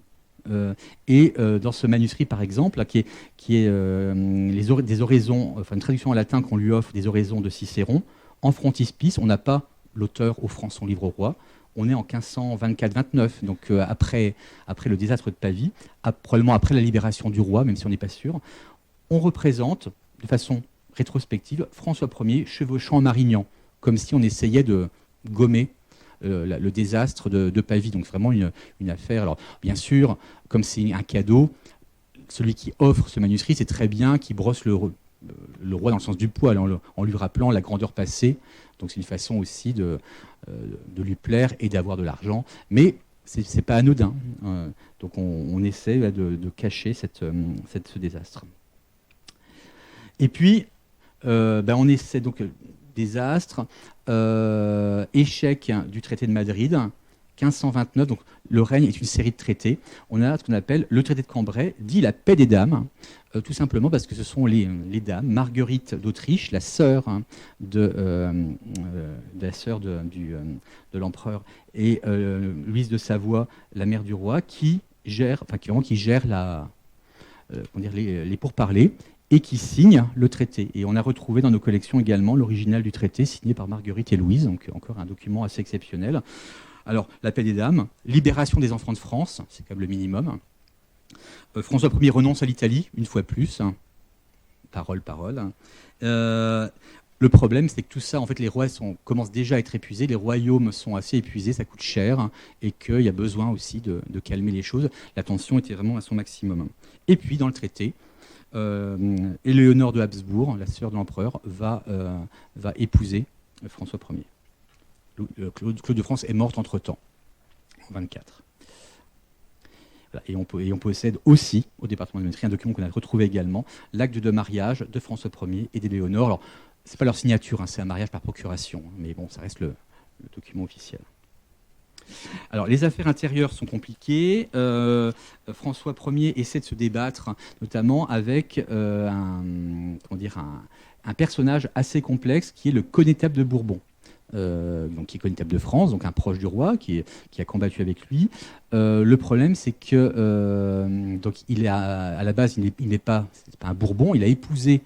Et dans ce manuscrit, par exemple, qui est des oraisons, enfin une traduction en latin qu'on lui offre des oraisons de Cicéron, en frontispice, on n'a pas l'auteur offrant son livre au roi. On est en 1524-29, donc après le désastre de Pavie, probablement après la libération du roi, même si on n'est pas sûr. On représente de façon rétrospective François Ier chevauchant Marignan, comme si on essayait de gommer le désastre de Pavie. Donc vraiment une affaire. Alors bien sûr, comme c'est un cadeau, celui qui offre ce manuscrit, c'est très bien qu'il brosse le roi dans le sens du poil, en lui rappelant la grandeur passée. Donc c'est une façon aussi de lui plaire et d'avoir de l'argent. Mais c'est pas anodin. Donc on essaie de cacher ce désastre. Et puis, on essaie donc désastre, échec du traité de Madrid, 1529, donc le règne est une série de traités. On a ce qu'on appelle le traité de Cambrai, dit la paix des dames, tout simplement parce que ce sont les dames, Marguerite d'Autriche, la sœur de l'empereur, et Louise de Savoie, la mère du roi, qui gèrent les pourparlers et qui signent le traité. Et on a retrouvé dans nos collections également l'original du traité signé par Marguerite et Louise, donc encore un document assez exceptionnel. Alors, la paix des dames, libération des enfants de France, c'est quand même le minimum. François Ier renonce à l'Italie, une fois plus. Parole. Le problème, c'est que tout ça, en fait, les rois commencent déjà à être épuisés, les royaumes sont assez épuisés, ça coûte cher, et qu'il y a besoin aussi de calmer les choses. La tension était vraiment à son maximum. Et puis, dans le traité, Éléonore de Habsbourg, la sœur de l'empereur, va épouser François Ier. Claude de France est morte entre-temps, en 24. Voilà. Et on possède aussi, au département de Métrie, un document qu'on a retrouvé également, l'acte de mariage de François Ier et d'Éléonore. Alors, ce n'est pas leur signature, c'est un mariage par procuration, mais bon, ça reste le document officiel. Alors, les affaires intérieures sont compliquées. François Ier essaie de se débattre, notamment avec un personnage assez complexe qui est le connétable de Bourbon. Donc qui est connétable de France, donc un proche du roi qui a combattu avec lui. Le problème, c'est que donc à la base, il n'est pas un Bourbon. Il a épousé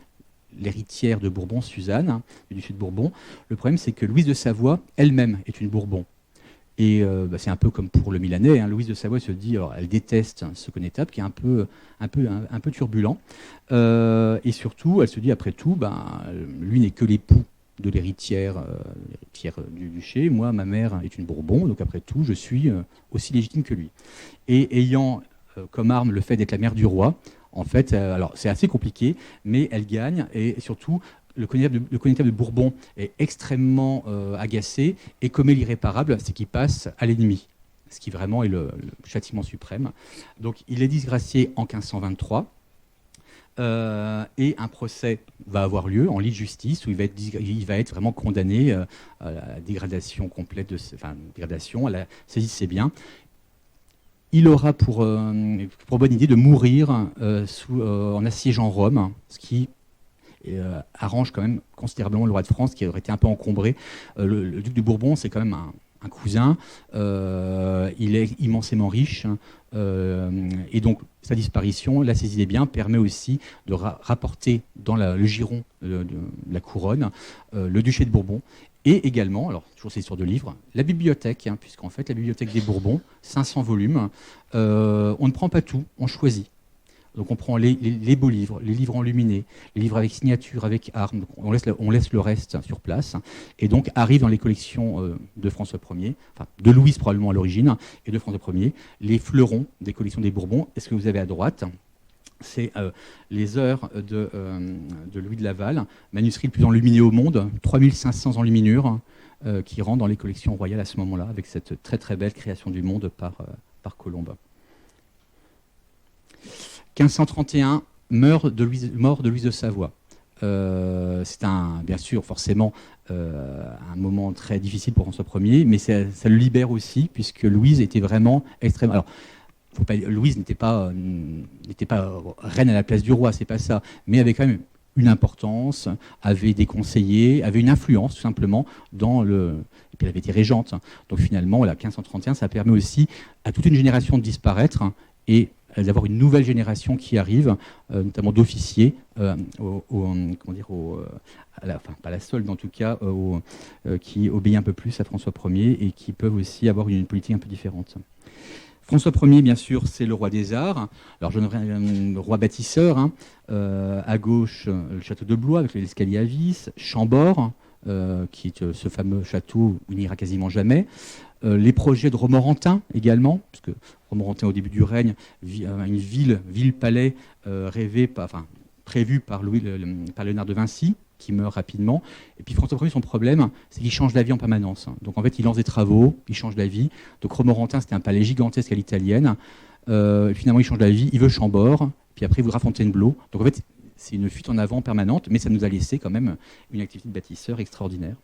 l'héritière de Bourbon, Suzanne, du duché de Bourbon. Le problème, c'est que Louise de Savoie elle-même est une Bourbon. Et c'est un peu comme pour le Milanais. Louise de Savoie se dit, alors, elle déteste ce connétable qui est un peu turbulent. Et surtout, elle se dit, après tout, lui n'est que l'époux de l'héritière du duché. Moi, ma mère est une Bourbon, donc après tout, je suis aussi légitime que lui. Et ayant comme arme le fait d'être la mère du roi, en fait, alors c'est assez compliqué, mais elle gagne, et surtout, le connétable de Bourbon est extrêmement agacé, et commet l'irréparable, c'est qu'il passe à l'ennemi, ce qui vraiment est le châtiment suprême. Donc il est disgracié en 1523, et un procès va avoir lieu en lit de justice où il va être vraiment condamné à la dégradation complète, dégradation, à la saisie de ses biens. Il aura pour bonne idée de mourir en assiégeant Rome, ce qui arrange quand même considérablement le roi de France qui aurait été un peu encombré. Le duc de Bourbon, c'est quand même un cousin, il est immensément riche, et donc sa disparition, la saisie des biens, permet aussi de rapporter dans le giron de la couronne le duché de Bourbon, et également, alors toujours ces histoires de livres, la bibliothèque, puisqu'en fait la bibliothèque des Bourbons, 500 volumes, on ne prend pas tout, on choisit. Donc on prend les beaux livres, les livres enluminés, les livres avec signature, avec armes, on laisse le reste sur place, et donc arrivent dans les collections de François Ier, enfin de Louise probablement à l'origine, et de François Ier, les fleurons des collections des Bourbons. Et ce que vous avez à droite, c'est les heures de Louis de Laval, manuscrit le plus enluminé au monde, 3500 enluminures, qui rentrent dans les collections royales à ce moment-là, avec cette très très belle création du monde par Colombe. 1531, mort de Louise de Savoie. C'est bien sûr forcément un moment très difficile pour François Ier, mais ça le libère aussi, puisque Louise était vraiment extrêmement... Alors, Louise n'était pas reine à la place du roi, c'est pas ça, mais avait quand même une importance, avait des conseillers, avait une influence tout simplement et puis elle avait été régente. Donc finalement, 1531, ça permet aussi à toute une génération de disparaître et d'avoir une nouvelle génération qui arrive, notamment d'officiers, pas la solde en tout cas, qui obéit un peu plus à François Ier et qui peuvent aussi avoir une politique un peu différente. François Ier, bien sûr, c'est le roi des arts. Alors, je donnerai un roi bâtisseur. À gauche, le château de Blois avec l'escalier à vis. Chambord, qui est ce fameux château où il n'ira quasiment jamais. Les projets de Romorantin également, puisque Romorantin, au début du règne, une ville-palais prévue par Léonard de Vinci, qui meurt rapidement. Et puis François Ier, son problème, c'est qu'il change la vie en permanence. Donc en fait, il lance des travaux, il change la vie. Donc Romorantin, c'était un palais gigantesque à l'italienne. Finalement, il change la vie, il veut Chambord, puis après, il voudra Fontainebleau. Donc en fait, c'est une fuite en avant permanente, mais ça nous a laissé quand même une activité de bâtisseur extraordinaire.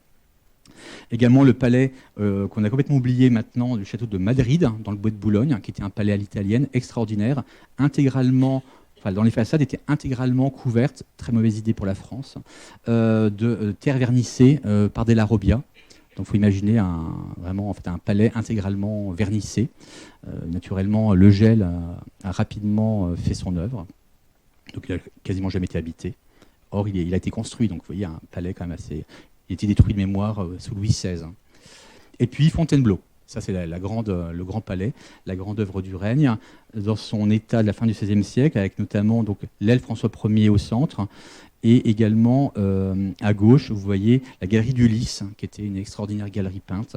Également le palais qu'on a complètement oublié maintenant, du château de Madrid, dans le bois de Boulogne, qui était un palais à l'italienne extraordinaire, intégralement, enfin dans les façades étaient intégralement couvertes, très mauvaise idée pour la France, de terre vernissée par Della Robbia. Donc il faut imaginer vraiment un palais intégralement vernissé. Naturellement, le gel a rapidement fait son œuvre. Donc il n'a quasiment jamais été habité. Or, il a été construit, donc vous voyez, un palais quand même assez... Il a été détruit de mémoire sous Louis XVI. Et puis Fontainebleau. Ça, c'est le grand palais, la grande œuvre du règne, dans son état de la fin du XVIe siècle, avec notamment donc, l'aile François Ier au centre, et également à gauche, vous voyez la galerie d'Ulysse, qui était une extraordinaire galerie peinte,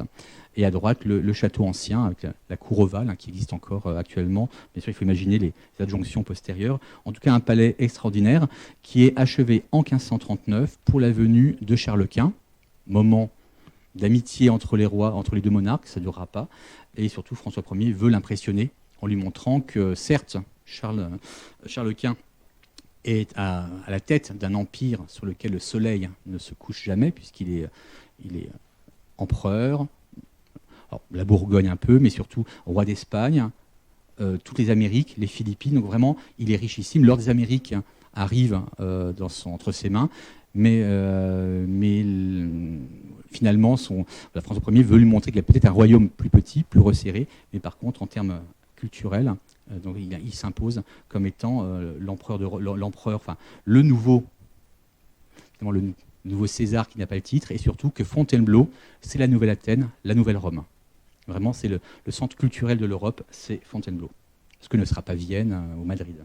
et à droite, le château ancien, avec la cour ovale, qui existe encore actuellement. Bien sûr, il faut imaginer les adjonctions postérieures. En tout cas, un palais extraordinaire, qui est achevé en 1539 pour la venue de Charles Quint, moment d'amitié entre les rois, entre les deux monarques, ça ne durera pas. Et surtout, François Ier veut l'impressionner en lui montrant que, certes, Charles Quint est à la tête d'un empire sur lequel le soleil ne se couche jamais, puisqu'il est empereur, alors, la Bourgogne un peu, mais surtout roi d'Espagne, toutes les Amériques, les Philippines. Donc vraiment, il est richissime. L'or des Amériques arrive entre ses mains, mais finalement, François Ier veut lui montrer qu'il a peut-être un royaume plus petit, plus resserré, mais par contre, en termes culturels, donc il s'impose comme étant le nouveau César qui n'a pas le titre, et surtout que Fontainebleau, c'est la nouvelle Athènes, la nouvelle Rome. Vraiment, c'est le centre culturel de l'Europe, c'est Fontainebleau. Ce que ne sera pas Vienne ou Madrid.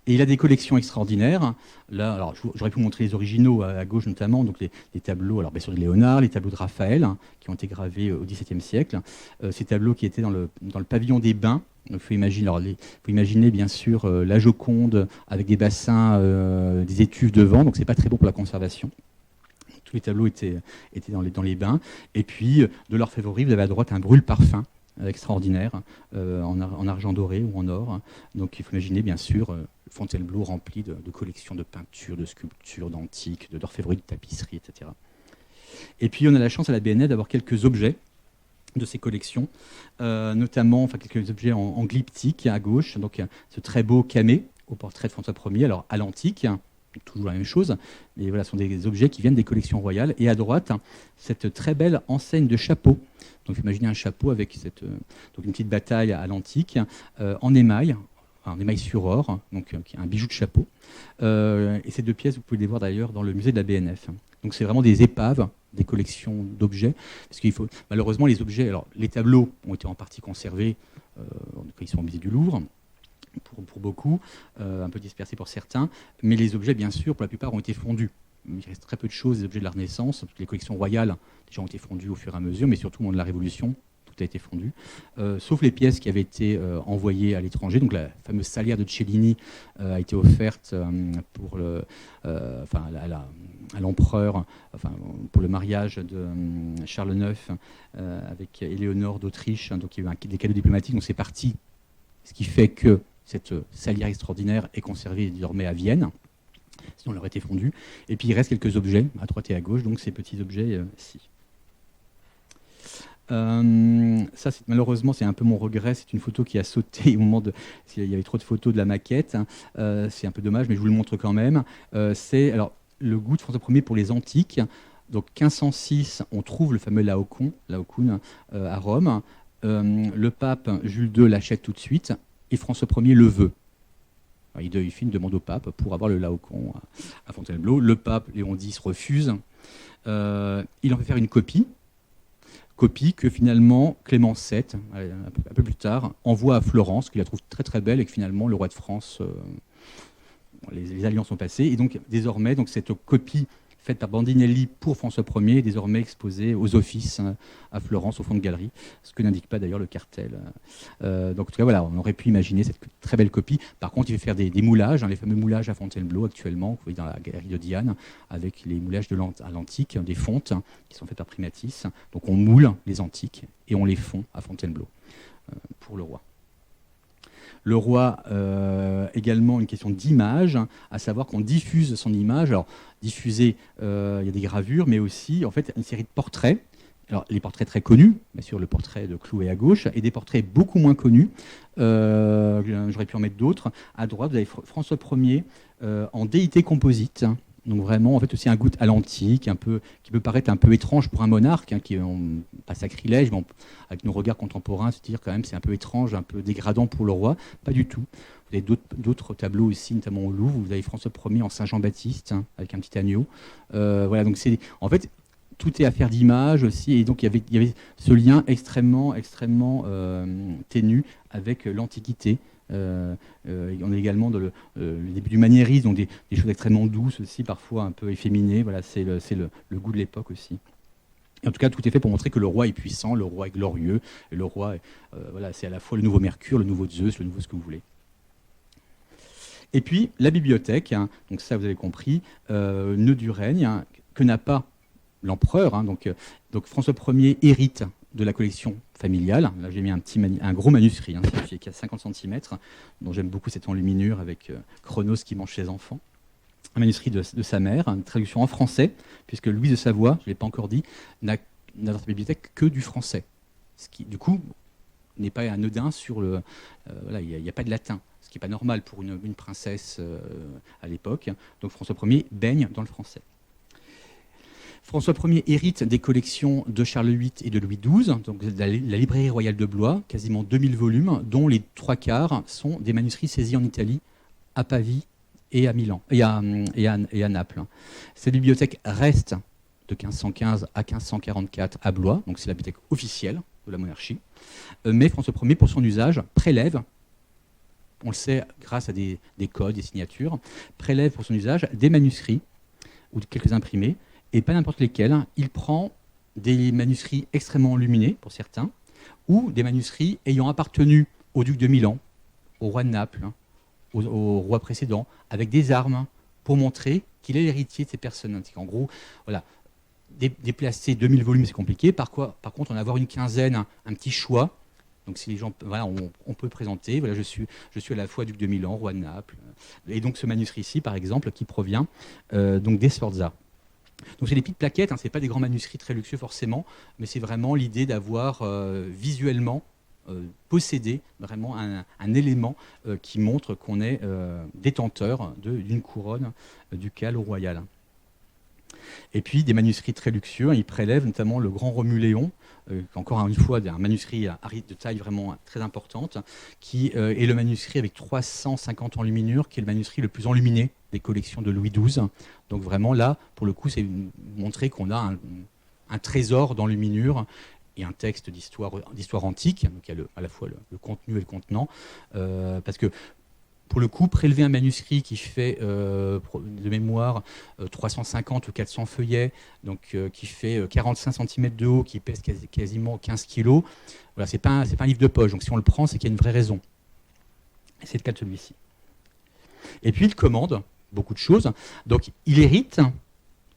Et il a des collections extraordinaires. Là, alors, j'aurais pu vous montrer les originaux à gauche notamment, donc les tableaux, alors bien sûr de Léonard, les tableaux de Raphaël, qui ont été gravés au XVIIe siècle. Ces tableaux qui étaient dans le pavillon des bains. Il faut imaginer bien sûr la Joconde avec des bassins, des étuves devant, donc c'est pas très bon pour la conservation. Tous les tableaux étaient dans les bains. Et puis, de l'orfèvrerie, vous avez à droite un brûle-parfum extraordinaire, en argent doré ou en or. Donc il faut imaginer bien sûr Fontainebleau rempli de collections de peintures, de sculptures, d'antiques, d'orfèvrerie, de tapisseries, etc. Et puis on a la chance à la BNF d'avoir quelques objets de ces collections, notamment quelques objets en glyptique à gauche. Donc ce très beau camée au portrait de François Ier, alors à l'antique, toujours la même chose, mais voilà, ce sont des objets qui viennent des collections royales. Et à droite, cette très belle enseigne de chapeau. Donc imaginez un chapeau avec donc une petite bataille à l'antique, en émail sur or, donc un bijou de chapeau. Et ces deux pièces, vous pouvez les voir d'ailleurs dans le musée de la BNF. Donc c'est vraiment des épaves, des collections d'objets, parce qu'il faut malheureusement les objets. Alors les tableaux ont été en partie conservés, ils sont au musée du Louvre. Pour beaucoup, un peu dispersés pour certains, mais les objets, bien sûr, pour la plupart, ont été fondus. Il reste très peu de choses, des objets de la Renaissance. Les collections royales déjà ont été fondues au fur et à mesure, mais surtout au moment de la Révolution, tout a été fondu, sauf les pièces qui avaient été envoyées à l'étranger. Donc la fameuse salière de Cellini a été offerte à l'empereur, pour le mariage de Charles IX avec Éléonore d'Autriche. Donc il y a eu des cadeaux diplomatiques, donc c'est parti. Ce qui fait que cette salière extraordinaire est conservée désormais à Vienne, sinon elle aurait été fondue. Et puis il reste quelques objets à droite et à gauche, donc ces petits objets-ci. Ça, malheureusement, c'est un peu mon regret. C'est une photo qui a sauté au moment il y avait trop de photos de la maquette. C'est un peu dommage, mais je vous le montre quand même. C'est le goût de François Ier pour les antiques. Donc 1506, on trouve le fameux Laocoon à Rome. Le pape Jules II l'achète tout de suite et François Ier le veut. Alors, il fait une demande au pape pour avoir le Laocoon à Fontainebleau. Le pape Léon X refuse. Il en fait faire une copie que finalement Clément VII, un peu plus tard, envoie à Florence, qu'il la trouve très très belle et que finalement le roi de France, les alliances sont passées. Et donc désormais, cette copie faite par Bandinelli pour François Ier, est désormais exposée aux offices à Florence, au fond de galerie, ce que n'indique pas d'ailleurs le cartel. Donc en tout cas, voilà, on aurait pu imaginer cette très belle copie. Par contre, il fait faire des moulages, les fameux moulages à Fontainebleau actuellement, vous voyez dans la galerie de Diane, avec les moulages à l'antique, des fontes qui sont faites par Primatis. Donc on moule les antiques et on les fond à Fontainebleau pour le roi. Le roi, également une question d'image, à savoir qu'on diffuse son image. Alors, diffuser, il y a des gravures, mais aussi, en fait, une série de portraits. Alors, les portraits très connus, bien sûr, le portrait de Clouet à gauche, et des portraits beaucoup moins connus. J'aurais pu en mettre d'autres. À droite, vous avez François Ier en déité composite. Donc vraiment, en fait, aussi un goût à l'antique, qui peut paraître un peu étrange pour un monarque, qui pas sacrilège, mais avec nos regards contemporains, se dire quand même c'est un peu étrange, un peu dégradant pour le roi. Pas du tout. Vous avez d'autres tableaux aussi, notamment au Louvre. Vous avez François Ier en Saint Jean-Baptiste, avec un petit agneau. Voilà, donc c'est en fait tout est affaire d'image aussi, et donc il y avait ce lien extrêmement ténu avec l'Antiquité. On est également dans le début du maniérisme, donc des choses extrêmement douces aussi, parfois un peu efféminées. Voilà, c'est le goût de l'époque aussi. Et en tout cas, tout est fait pour montrer que le roi est puissant, le roi est glorieux, et le roi, voilà, c'est à la fois le nouveau Mercure, le nouveau Zeus, le nouveau ce que vous voulez. Et puis la bibliothèque, hein, donc ça vous avez compris, nœud du règne, hein, que n'a pas l'empereur. Hein, donc François Ier hérite de la collection familiale. Là, j'ai mis un gros manuscrit, hein, qui a 50 cm, dont j'aime beaucoup cette enluminure avec Chronos qui mange ses enfants. Un manuscrit de sa mère, une traduction en français, puisque Louise de Savoie, je ne l'ai pas encore dit, n'a dans sa bibliothèque que du français. Ce qui, du coup, n'est pas anodin sur le... voilà, il n'y a pas de latin, ce qui n'est pas normal pour une princesse à l'époque. Donc François Ier baigne dans le français. François Ier hérite des collections de Charles VIII et de Louis XII, donc la librairie royale de Blois, quasiment 2000 volumes, dont les 3/4 sont des manuscrits saisis en Italie, à Pavie et à Milan, et à Naples. Cette bibliothèque reste de 1515 à 1544 à Blois, donc c'est la bibliothèque officielle de la monarchie. Mais François Ier, pour son usage, prélève, on le sait grâce à des codes, des signatures, prélève pour son usage des manuscrits ou quelques imprimés, et pas n'importe lesquels. Il prend des manuscrits extrêmement enluminés, pour certains, ou des manuscrits ayant appartenu au duc de Milan, au roi de Naples, au roi précédent, avec des armes, pour montrer qu'il est l'héritier de ces personnes. En gros, voilà, déplacer 2000 volumes, c'est compliqué. Par contre, en avoir une quinzaine, un petit choix. Donc si les gens, voilà, on peut présenter, voilà, je suis à la fois duc de Milan, roi de Naples. Et donc ce manuscrit-ci, par exemple, qui provient donc des Sforza. Donc c'est des petites plaquettes, hein, c'est pas des grands manuscrits très luxueux forcément, mais c'est vraiment l'idée d'avoir visuellement possédé vraiment un élément qui montre qu'on est détenteur d'une couronne ducale ou royale. Et puis des manuscrits très luxueux, hein, il prélève notamment le Grand Romuléon, encore une fois un manuscrit de taille vraiment très importante, qui est le manuscrit avec 350 enluminures, qui est le manuscrit le plus enluminé des collections de Louis XII. Donc vraiment là, pour le coup, c'est montrer qu'on a un trésor d'enluminures et un texte d'histoire antique, donc il y a à la fois le contenu et le contenant, parce que pour le coup, prélever un manuscrit qui fait de mémoire 350 ou 400 feuillets, donc qui fait 45 cm de haut, qui pèse quasiment 15 kg, voilà, c'est pas un livre de poche. Donc si on le prend, c'est qu'il y a une vraie raison. Et c'est le cas de celui-ci. Et puis il commande beaucoup de choses. Donc il hérite,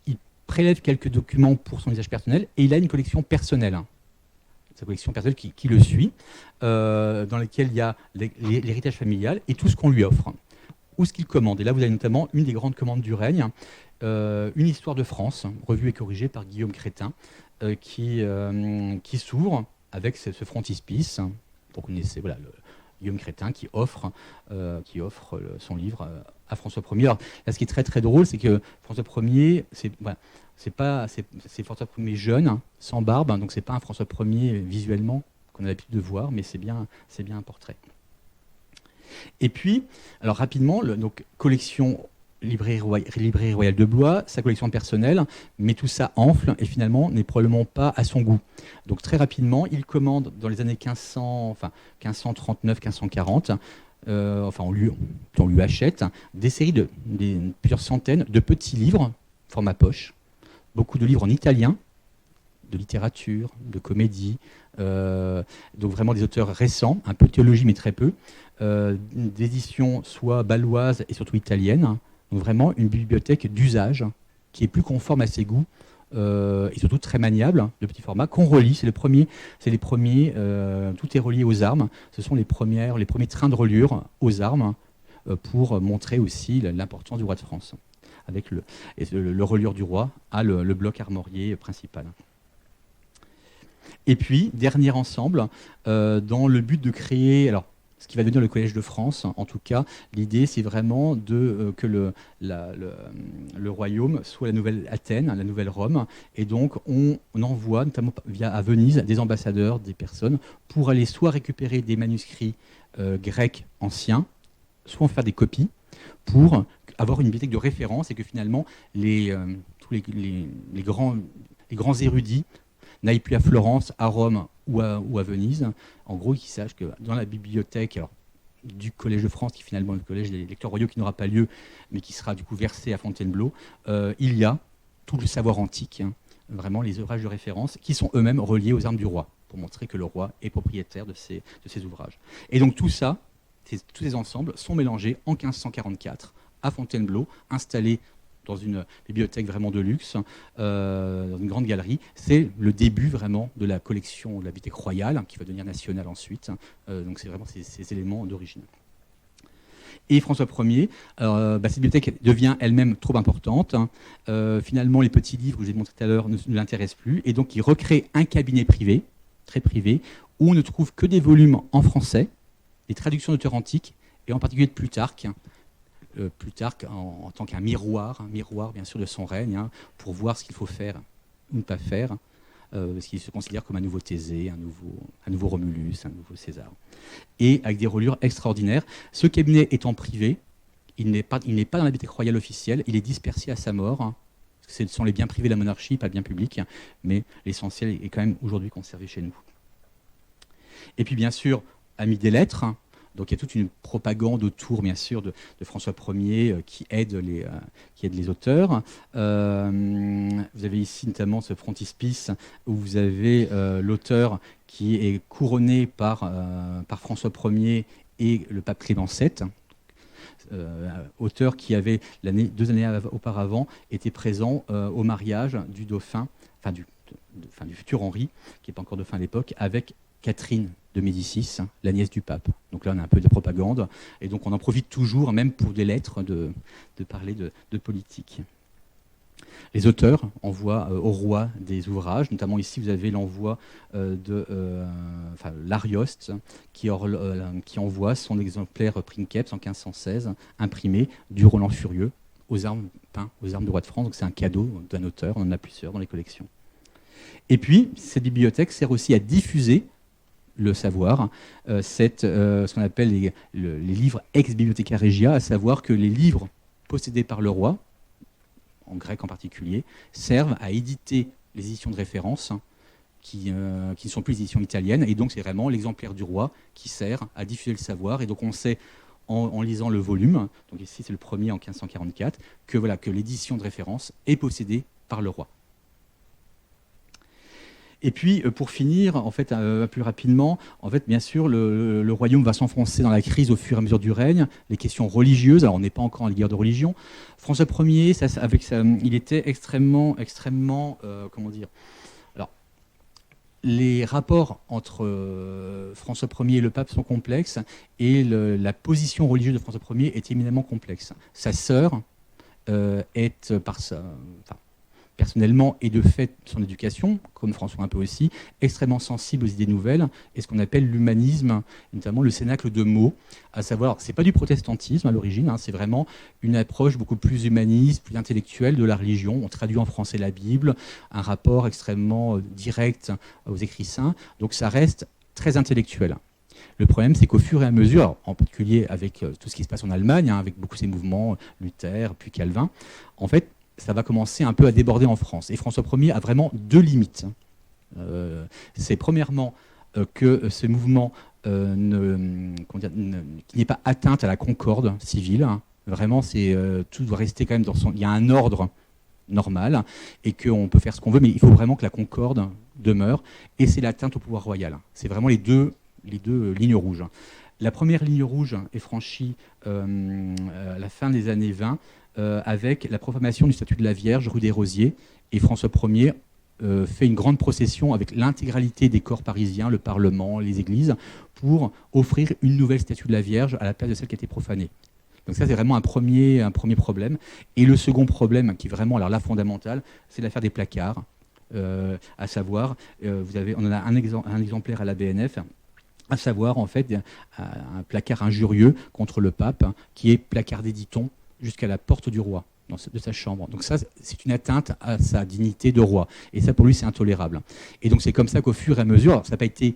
il prélève quelques documents pour son usage personnel, et il a une collection personnelle. Sa collection personnelle qui le suit, dans laquelle il y a l'héritage familial et tout ce qu'on lui offre, ou ce qu'il commande. Et là, vous avez notamment une des grandes commandes du règne, une histoire de France, revue et corrigée par Guillaume Crétin, qui s'ouvre avec ce frontispice. Vous connaissez, voilà, Guillaume Crétin qui offre son livre à François Ier. Alors, là, ce qui est très très drôle, c'est que François Ier, c'est François Ier jeune, sans barbe, donc c'est pas un François Ier visuellement qu'on a l'habitude de voir, mais c'est bien un portrait. Et puis, alors rapidement, donc collection librairie royale de Blois, sa collection personnelle, mais tout ça enfle et finalement n'est probablement pas à son goût. Donc très rapidement, il commande dans les années 1539-1540, on lui achète des séries plusieurs centaines de petits livres, format poche, beaucoup de livres en italien, de littérature, de comédie, donc vraiment des auteurs récents, un peu de théologie mais très peu, d'éditions soit baloises et surtout italiennes, donc vraiment une bibliothèque d'usage qui est plus conforme à ses goûts et surtout très maniables, de petit format, qu'on relie. C'est les premiers, tout est relié aux armes. Ce sont les premiers trains de reliure aux armes pour montrer aussi l'importance du roi de France. Avec le reliure du roi à le bloc armorié principal. Et puis, dernier ensemble, dans le but de créer, alors, ce qui va devenir le Collège de France, en tout cas, l'idée, c'est vraiment que le royaume soit la nouvelle Athènes, la nouvelle Rome, et donc on envoie, notamment à Venise, des ambassadeurs, des personnes, pour aller soit récupérer des manuscrits grecs anciens, soit en faire des copies, pour avoir une bibliothèque de référence, et que finalement, tous les grands érudits n'aillent plus à Florence, à Rome ou à Venise. En gros, qu'ils sachent que dans la bibliothèque du Collège de France, qui est finalement le collège des lecteurs royaux, qui n'aura pas lieu, mais qui sera du coup versé à Fontainebleau, il y a tout le savoir antique, vraiment les ouvrages de référence, qui sont eux-mêmes reliés aux armes du roi, pour montrer que le roi est propriétaire de ces ouvrages. Et donc tout ça, tous ces ensembles sont mélangés en 1544 à Fontainebleau, installés dans une bibliothèque vraiment de luxe, dans une grande galerie. C'est le début vraiment de la collection de la bibliothèque royale, qui va devenir nationale ensuite. Donc c'est vraiment ces éléments d'origine. Et François Ier, cette bibliothèque devient elle-même trop importante. Finalement, les petits livres que j'ai montrés tout à l'heure ne l'intéressent plus. Et donc il recrée un cabinet privé, très privé, où on ne trouve que des volumes en français, des traductions d'auteurs antiques, et en particulier de Plutarque. Plutarque en tant qu'un miroir bien sûr de son règne, pour voir ce qu'il faut faire ou ne pas faire, parce qu'il se considère comme un nouveau Thésée, un nouveau Romulus, un nouveau César, et avec des reliures extraordinaires. Ce cabinet étant privé, il n'est pas dans la bibliothèque royale officielle, il est dispersé à sa mort. Ce sont les biens privés de la monarchie, pas le bien public, mais l'essentiel est quand même aujourd'hui conservé chez nous. Et puis bien sûr, ami des lettres. Donc il y a toute une propagande autour, bien sûr, de François Ier qui aide les auteurs. Vous avez ici notamment ce frontispice où vous avez l'auteur qui est couronné par François Ier et le pape Clément VII. Auteur qui avait, 2 années auparavant, été présent au mariage du dauphin, du futur Henri, qui n'est pas encore dauphin à l'époque, avec Catherine de Médicis, la nièce du pape. Donc là, on a un peu de propagande. Et donc, on en profite toujours, même pour des lettres, de parler de politique. Les auteurs envoient au roi des ouvrages. Notamment ici, vous avez l'envoi l'Arioste, qui envoie son exemplaire Princeps en 1516, imprimé, du Roland Furieux, aux armes du roi de France. Donc c'est un cadeau d'un auteur. On en a plusieurs dans les collections. Et puis, cette bibliothèque sert aussi à diffuser le savoir, ce qu'on appelle les livres ex bibliotheca regia, à savoir que les livres possédés par le roi, en grec en particulier, servent à éditer les éditions de référence qui ne sont plus les éditions italiennes, et donc c'est vraiment l'exemplaire du roi qui sert à diffuser le savoir. Et donc on sait en lisant le volume, donc ici c'est le premier en 1544, que l'édition de référence est possédée par le roi. Et puis, pour finir, en fait, plus rapidement, en fait, bien sûr, le royaume va s'enfoncer dans la crise au fur et à mesure du règne. Les questions religieuses, alors on n'est pas encore en guerre de religion. François Ier, il était extrêmement, comment dire. Alors, les rapports entre François Ier et le pape sont complexes, et la position religieuse de François Ier est éminemment complexe. Sa sœur est personnellement et de fait son éducation, comme François un peu aussi, extrêmement sensible aux idées nouvelles et ce qu'on appelle l'humanisme, notamment le cénacle de mots, à savoir, c'est pas du protestantisme à l'origine, c'est vraiment une approche beaucoup plus humaniste, plus intellectuelle de la religion. On traduit en français la Bible, un rapport extrêmement direct aux écrits saints, donc ça reste très intellectuel. Le problème, c'est qu'au fur et à mesure, en particulier avec tout ce qui se passe en Allemagne, avec beaucoup ces mouvements, Luther, puis Calvin, en fait, ça va commencer un peu à déborder en France. Et François Ier a vraiment 2 limites. C'est premièrement que ce mouvement qu'il n'y ait pas atteinte à la concorde civile. Vraiment, tout doit rester quand même il y a un ordre normal et qu'on peut faire ce qu'on veut, mais il faut vraiment que la concorde demeure. Et c'est l'atteinte au pouvoir royal. C'est vraiment les deux lignes rouges. la première ligne rouge est franchie à la fin des années 20 avec la proclamation du statut de la Vierge rue des Rosiers. Et François Ier fait une grande procession avec l'intégralité des corps parisiens, le Parlement, les églises, pour offrir une nouvelle statue de la Vierge à la place de celle qui a été profanée. Donc ça, c'est vraiment un premier problème. Et le second problème, qui est vraiment alors là fondamental, c'est l'affaire des placards. À savoir, on en a un exemplaire à la BNF, à savoir en fait un placard injurieux contre le pape, qui est placardé, dit-on, jusqu'à la porte du roi, de sa chambre. Donc ça, c'est une atteinte à sa dignité de roi. Et ça, pour lui, c'est intolérable. Et donc c'est comme ça qu'au fur et à mesure, alors ça n'a pas été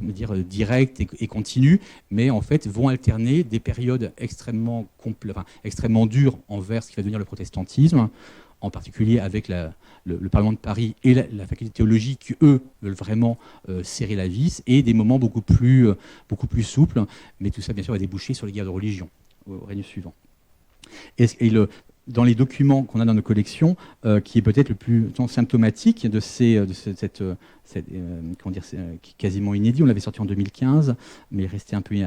direct et continu, mais en fait vont alterner des périodes extrêmement dures envers ce qui va devenir le protestantisme, en particulier avec le Parlement de Paris et la faculté de théologie qui, eux, veulent vraiment serrer la vis, et des moments beaucoup plus souples, mais tout ça, bien sûr, va déboucher sur les guerres de religion au règne suivant. Dans les documents qu'on a dans nos collections, qui est peut-être le plus symptomatique de cette qui est quasiment inédit, on l'avait sorti en 2015, mais resté un peu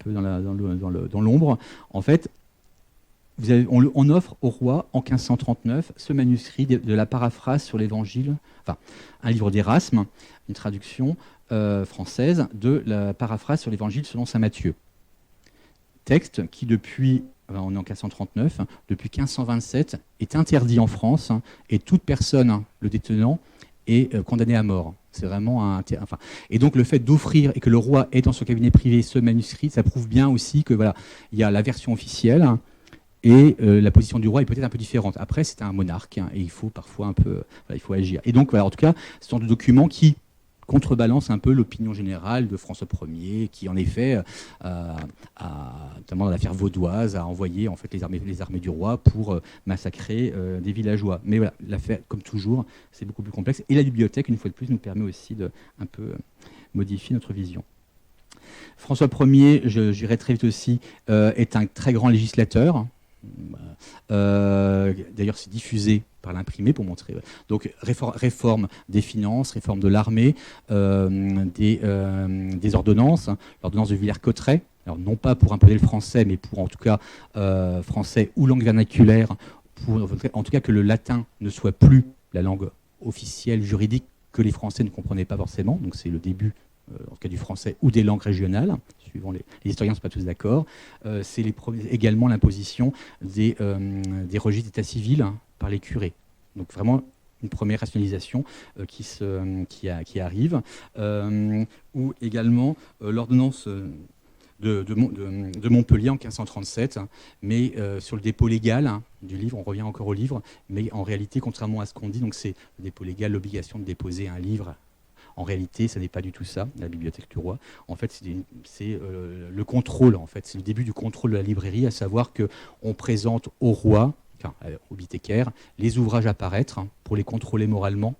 dans l'ombre. En fait, on offre au roi, en 1539, ce manuscrit de la paraphrase sur l'Évangile, enfin, un livre d'Erasme, une traduction française de la paraphrase sur l'Évangile selon saint Matthieu. Texte qui, on est en 1539, depuis 1527, est interdit en France, et toute personne le détenant est condamnée à mort. C'est vraiment et donc le fait d'offrir et que le roi ait dans son cabinet privé ce manuscrit, ça prouve bien aussi que voilà, il y a la version officielle et la position du roi est peut-être un peu différente. Après, c'est un monarque et il faut parfois il faut agir. Et donc voilà, en tout cas, ce sont des documents qui contrebalance un peu l'opinion générale de François Ier, qui en effet, notamment dans l'affaire vaudoise, a envoyé en fait les armées du roi pour massacrer des villageois. Mais voilà, l'affaire, comme toujours, c'est beaucoup plus complexe. Et la bibliothèque, une fois de plus, nous permet aussi de un peu modifier notre vision. François Ier, je dirais très vite aussi, est un très grand législateur. D'ailleurs, c'est diffusé par l'imprimé pour montrer. Donc, réforme des finances, réforme de l'armée, des ordonnances, l'ordonnance de Villers-Cotterêts, alors non pas pour imposer le français, mais pour en tout cas français ou langue vernaculaire, pour en tout cas que le latin ne soit plus la langue officielle juridique que les Français ne comprenaient pas forcément. Donc, c'est le début en tout cas du français ou des langues régionales, suivant les historiens ne sont pas tous d'accord. C'est également l'imposition des registres d'état civil par les curés. Donc vraiment une première rationalisation qui arrive. Ou également l'ordonnance de Montpellier en 1537, mais sur le dépôt légal du livre, on revient encore au livre, mais en réalité, contrairement à ce qu'on dit, donc c'est le dépôt légal, l'obligation de déposer un livre. En réalité, ça n'est pas du tout ça, la bibliothèque du roi. En fait, c'est le contrôle, en fait. C'est le début du contrôle de la librairie, à savoir qu'on présente au roi, enfin, au bibliothécaire, les ouvrages à paraître pour les contrôler moralement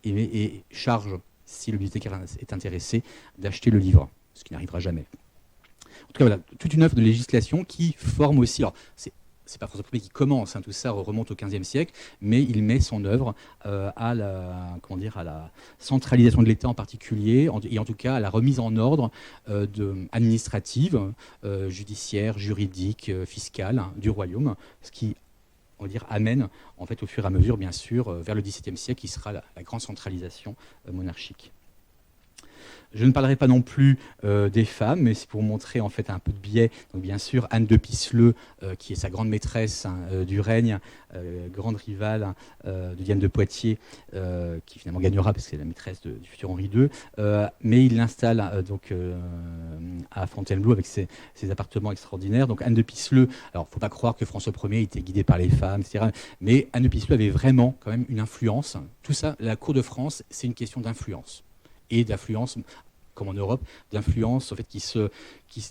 et charge, si le bibliothécaire est intéressé, d'acheter le livre, ce qui n'arrivera jamais. En tout cas, voilà, toute une œuvre de législation qui forme aussi... Alors, c'est pas François Ier qui commence, tout ça remonte au XVe siècle, mais il met son œuvre à la centralisation de l'État en particulier, et en tout cas à la remise en ordre administrative, judiciaire, juridique, fiscale du royaume, ce qui, on va dire, amène en fait au fur et à mesure, bien sûr, vers le XVIIe siècle, qui sera la grande centralisation monarchique. Je ne parlerai pas non plus des femmes, mais c'est pour montrer en fait un peu de biais. Donc bien sûr, Anne de Pisseleu, qui est sa grande maîtresse du règne, grande rivale de Diane de Poitiers, qui finalement gagnera parce que c'est la maîtresse du futur Henri II. Mais il l'installe à Fontainebleau avec ses appartements extraordinaires. Donc Anne de Pisseleu, alors il ne faut pas croire que François Ier était guidé par les femmes, etc. Mais Anne de Pisseleu avait vraiment quand même une influence. Tout ça, la cour de France, c'est une question d'influence. Et d'influence, comme en Europe, d'influence en fait,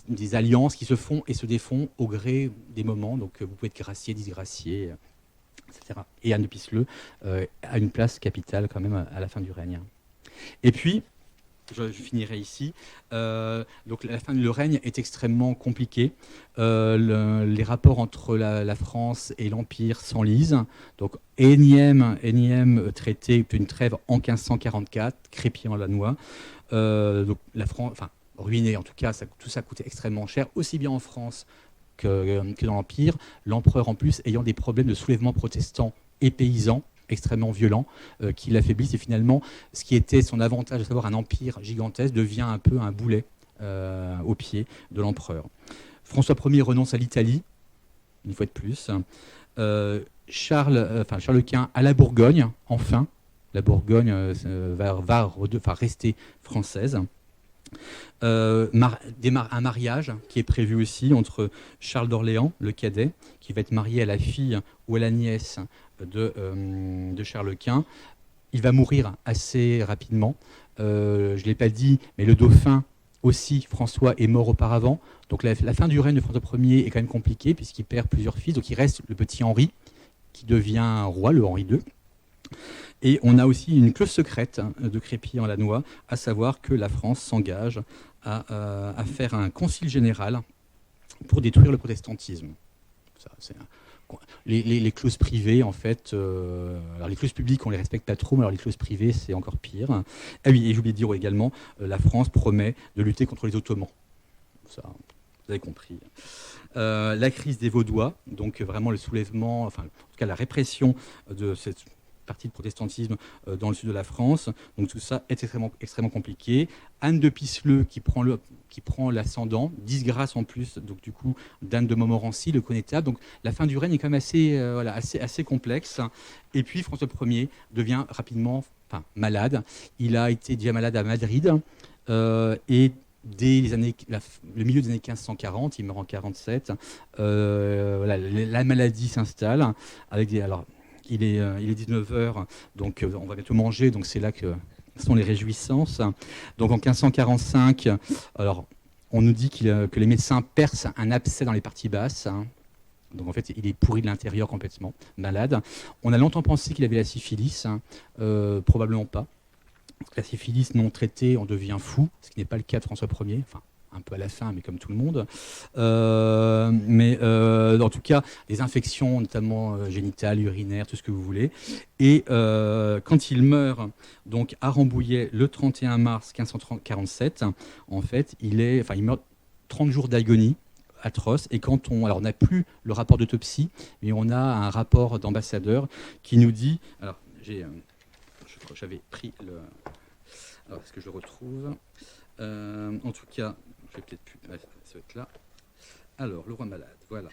des alliances qui se font et se défont au gré des moments. Donc vous pouvez être gracié, disgracié, etc. Et Anne de Pisseleu a une place capitale quand même à la fin du règne. Et puis, je finirai ici. Donc la fin du règne est extrêmement compliquée. Les rapports entre la France et l'Empire s'enlisent. Donc énième traité, une trêve en 1544, Crépy-en-Lannoy. Donc la France, enfin ruiné. En tout cas, tout ça coûtait extrêmement cher, aussi bien en France que dans l'Empire. L'empereur, en plus, ayant des problèmes de soulèvement protestant et paysan extrêmement violents, qui l'affaiblissent. Et finalement, ce qui était son avantage, à savoir un empire gigantesque, devient un peu un boulet au pied de l'empereur. François Ier renonce à l'Italie, une fois de plus. Charles Quint à la Bourgogne, enfin. La Bourgogne va rester française. Un mariage qui est prévu aussi entre Charles d'Orléans, le cadet, qui va être marié à la fille ou à la nièce de Charles Quint. Il va mourir assez rapidement. Je ne l'ai pas dit, mais le dauphin aussi, François, est mort auparavant. Donc la fin du règne de François Ier est quand même compliquée puisqu'il perd plusieurs fils. Donc il reste le petit Henri qui devient roi, le Henri II. Et on a aussi une clause secrète de Crépy-en-Lannoy, à savoir que la France s'engage à faire un concile général pour détruire le protestantisme. Ça, les clauses privées, en fait, alors les clauses publiques, on les respecte pas trop, mais alors les clauses privées, c'est encore pire. Ah oui, et j'ai oublié de dire également, la France promet de lutter contre les Ottomans. Ça, vous avez compris. La crise des Vaudois, donc vraiment le soulèvement, enfin, en tout cas la répression de cette partie de protestantisme dans le sud de la France. Donc tout ça est extrêmement compliqué. Anne de Pisseleu qui prend l'ascendant, disgrâce en plus, donc du coup, d'Anne de Montmorency, le connétable. Donc la fin du règne est quand même assez complexe. Et puis François Ier devient rapidement malade. Il a été déjà malade à Madrid et dès le milieu des années 1540, il meurt en 47, la maladie s'installe avec il est 19h, donc on va bientôt manger, donc c'est là que sont les réjouissances. Donc en 1545, alors, on nous dit que les médecins percent un abcès dans les parties basses. Donc en fait, il est pourri de l'intérieur complètement, malade. On a longtemps pensé qu'il avait la syphilis, probablement pas. La syphilis non traitée, on devient fou, ce qui n'est pas le cas de François Ier, enfin un peu à la fin, mais comme tout le monde. Mais en tout cas, les infections, notamment génitales, urinaires, tout ce que vous voulez. Et quand il meurt donc à Rambouillet le 31 mars 1547, en fait, il meurt 30 jours d'agonie atroce. Et quand on n'a plus le rapport d'autopsie, mais on a un rapport d'ambassadeur qui nous dit, alors j'avais pris le... Alors, est-ce que je le retrouve en tout cas, je vais peut-être plus... Ça va être là. Alors, le roi malade, voilà.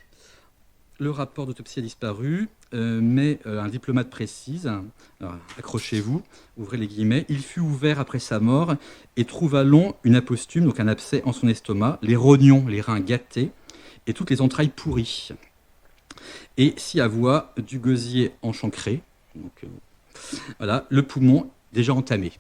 Le rapport d'autopsie a disparu, mais un diplomate précise, alors, accrochez-vous, ouvrez les guillemets, il fut ouvert après sa mort et trouva long une apostume, donc un abcès en son estomac, les rognons, les reins gâtés et toutes les entrailles pourries. Et si à voix du gosier enchancré, donc voilà, le poumon déjà entamé.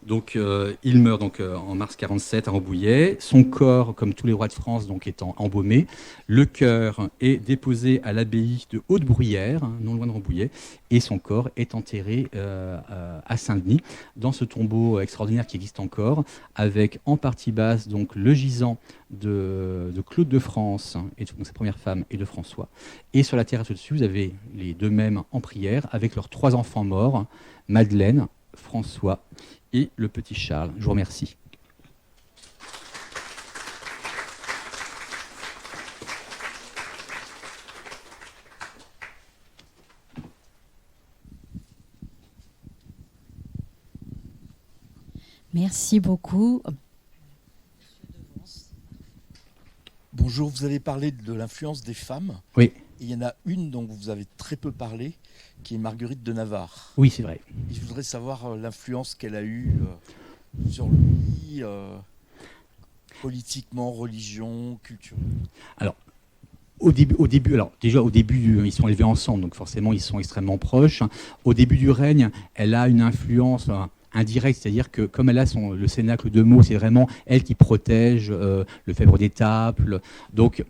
Donc il meurt en mars 47 à Rambouillet. Son corps, comme tous les rois de France, donc étant embaumé. Le cœur est déposé à l'abbaye de Haute-Bruyère, non loin de Rambouillet, et son corps est enterré à Saint-Denis, dans ce tombeau extraordinaire qui existe encore, avec en partie basse donc le gisant de Claude de France, et donc sa première femme, et de François. Et sur la terrasse au-dessus, vous avez les deux mêmes en prière, avec leurs 3 enfants morts, Madeleine, François et le petit Charles. Je vous remercie. Merci beaucoup. Bonjour, vous avez parlé de l'influence des femmes. Oui. Et il y en a une dont vous avez très peu parlé, qui est Marguerite de Navarre. Oui, c'est vrai. Et je voudrais savoir l'influence qu'elle a eue sur lui, politiquement, religion, culture. Alors, au début, ils sont élevés ensemble, donc forcément, ils sont extrêmement proches. Au début du règne, elle a une influence indirecte, c'est-à-dire que comme elle a le cénacle de mots, c'est vraiment elle qui protège le Lefebvre d'Étaples. Donc,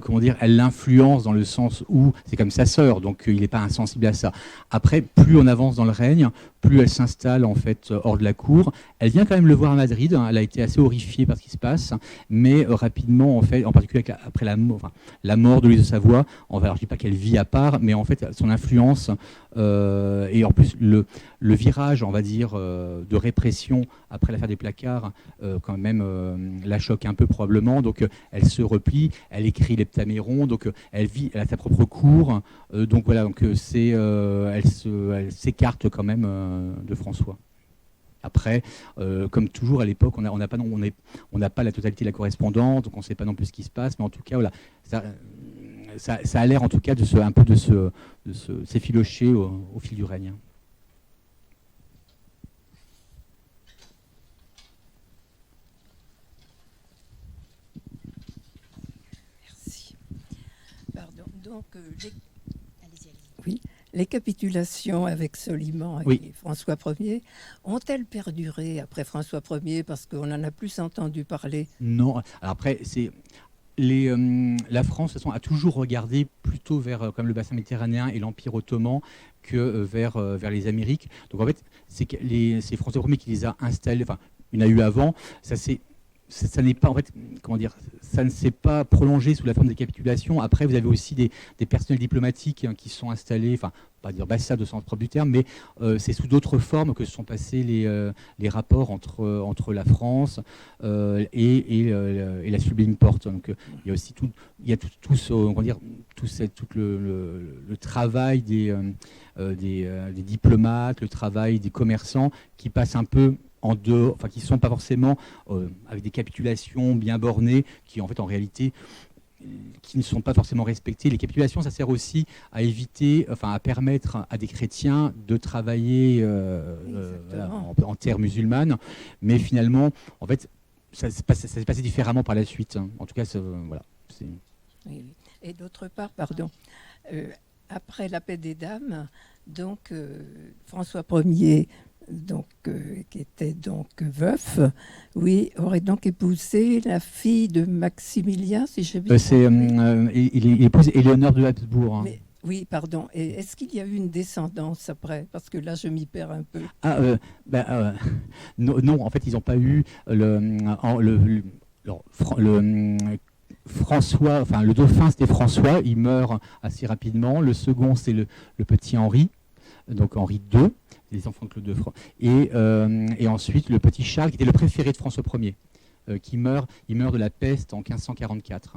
comment dire, elle l'influence dans le sens où c'est comme sa sœur, donc il n'est pas insensible à ça. Après, plus on avance dans le règne, plus elle s'installe en fait hors de la cour. Elle vient quand même le voir à Madrid. Hein, elle a été assez horrifiée par ce qui se passe, mais rapidement, en fait, en particulier après la mort de Louise de Savoie, alors je dis pas qu'elle vit à part, mais en fait son influence et en plus le virage, on va dire, de répression après l'affaire des placards, quand même la choque un peu probablement. Donc elle se replie. Elle écrit l'Heptaméron, donc elle a sa propre cour, donc voilà, donc elle s'écarte quand même de François. Après, comme toujours à l'époque, on n'a pas la totalité de la correspondance, donc on ne sait pas non plus ce qui se passe, mais en tout cas, voilà, ça a l'air en tout cas un peu de s'effilocher au fil du règne. Donc, les capitulations avec Soliman et François Ier ont-elles perduré après François Ier parce qu'on en a plus entendu parler? Non. Alors après, la France de toute façon, a toujours regardé plutôt vers comme le bassin méditerranéen et l'Empire ottoman que vers les Amériques. Donc en fait, c'est François Ier qui les a installés. Enfin, il y en a eu avant. Ça n'est pas, en fait, comment dire, ça ne s'est pas prolongé sous la forme des capitulations. Après, vous avez aussi des personnels diplomatiques qui sont installés, enfin, pas dire ambassades au sens propre du terme, mais c'est sous d'autres formes que se sont passés les rapports entre la France et la Sublime Porte. Donc, il y a aussi tout le travail des diplomates, le travail des commerçants qui passe un peu en dehors, enfin qui ne sont pas forcément avec des capitulations bien bornées, qui en fait en réalité qui ne sont pas forcément respectées. Les capitulations, ça sert aussi à éviter, enfin à permettre à des chrétiens de travailler en terre musulmane, mais finalement, en fait, ça s'est passé différemment par la suite. Hein. En tout cas, voilà. Oui. Et d'autre part, pardon, après la paix des dames, donc François Ier, donc, qui était donc veuf, aurait donc épousé la fille de Maximilien, si j'ai bien compris. Il épouse Éléonore de Habsbourg. Hein. Oui, pardon. Et est-ce qu'il y a eu une descendance après? Parce que là, je m'y perds un peu. Non, en fait, ils n'ont pas eu François, enfin le dauphin, c'était François, il meurt assez rapidement. Le second, c'est le petit Henri, donc Henri II. Les enfants de Claude de France. Et ensuite, le petit Charles, qui était le préféré de François Ier, il meurt de la peste en 1544.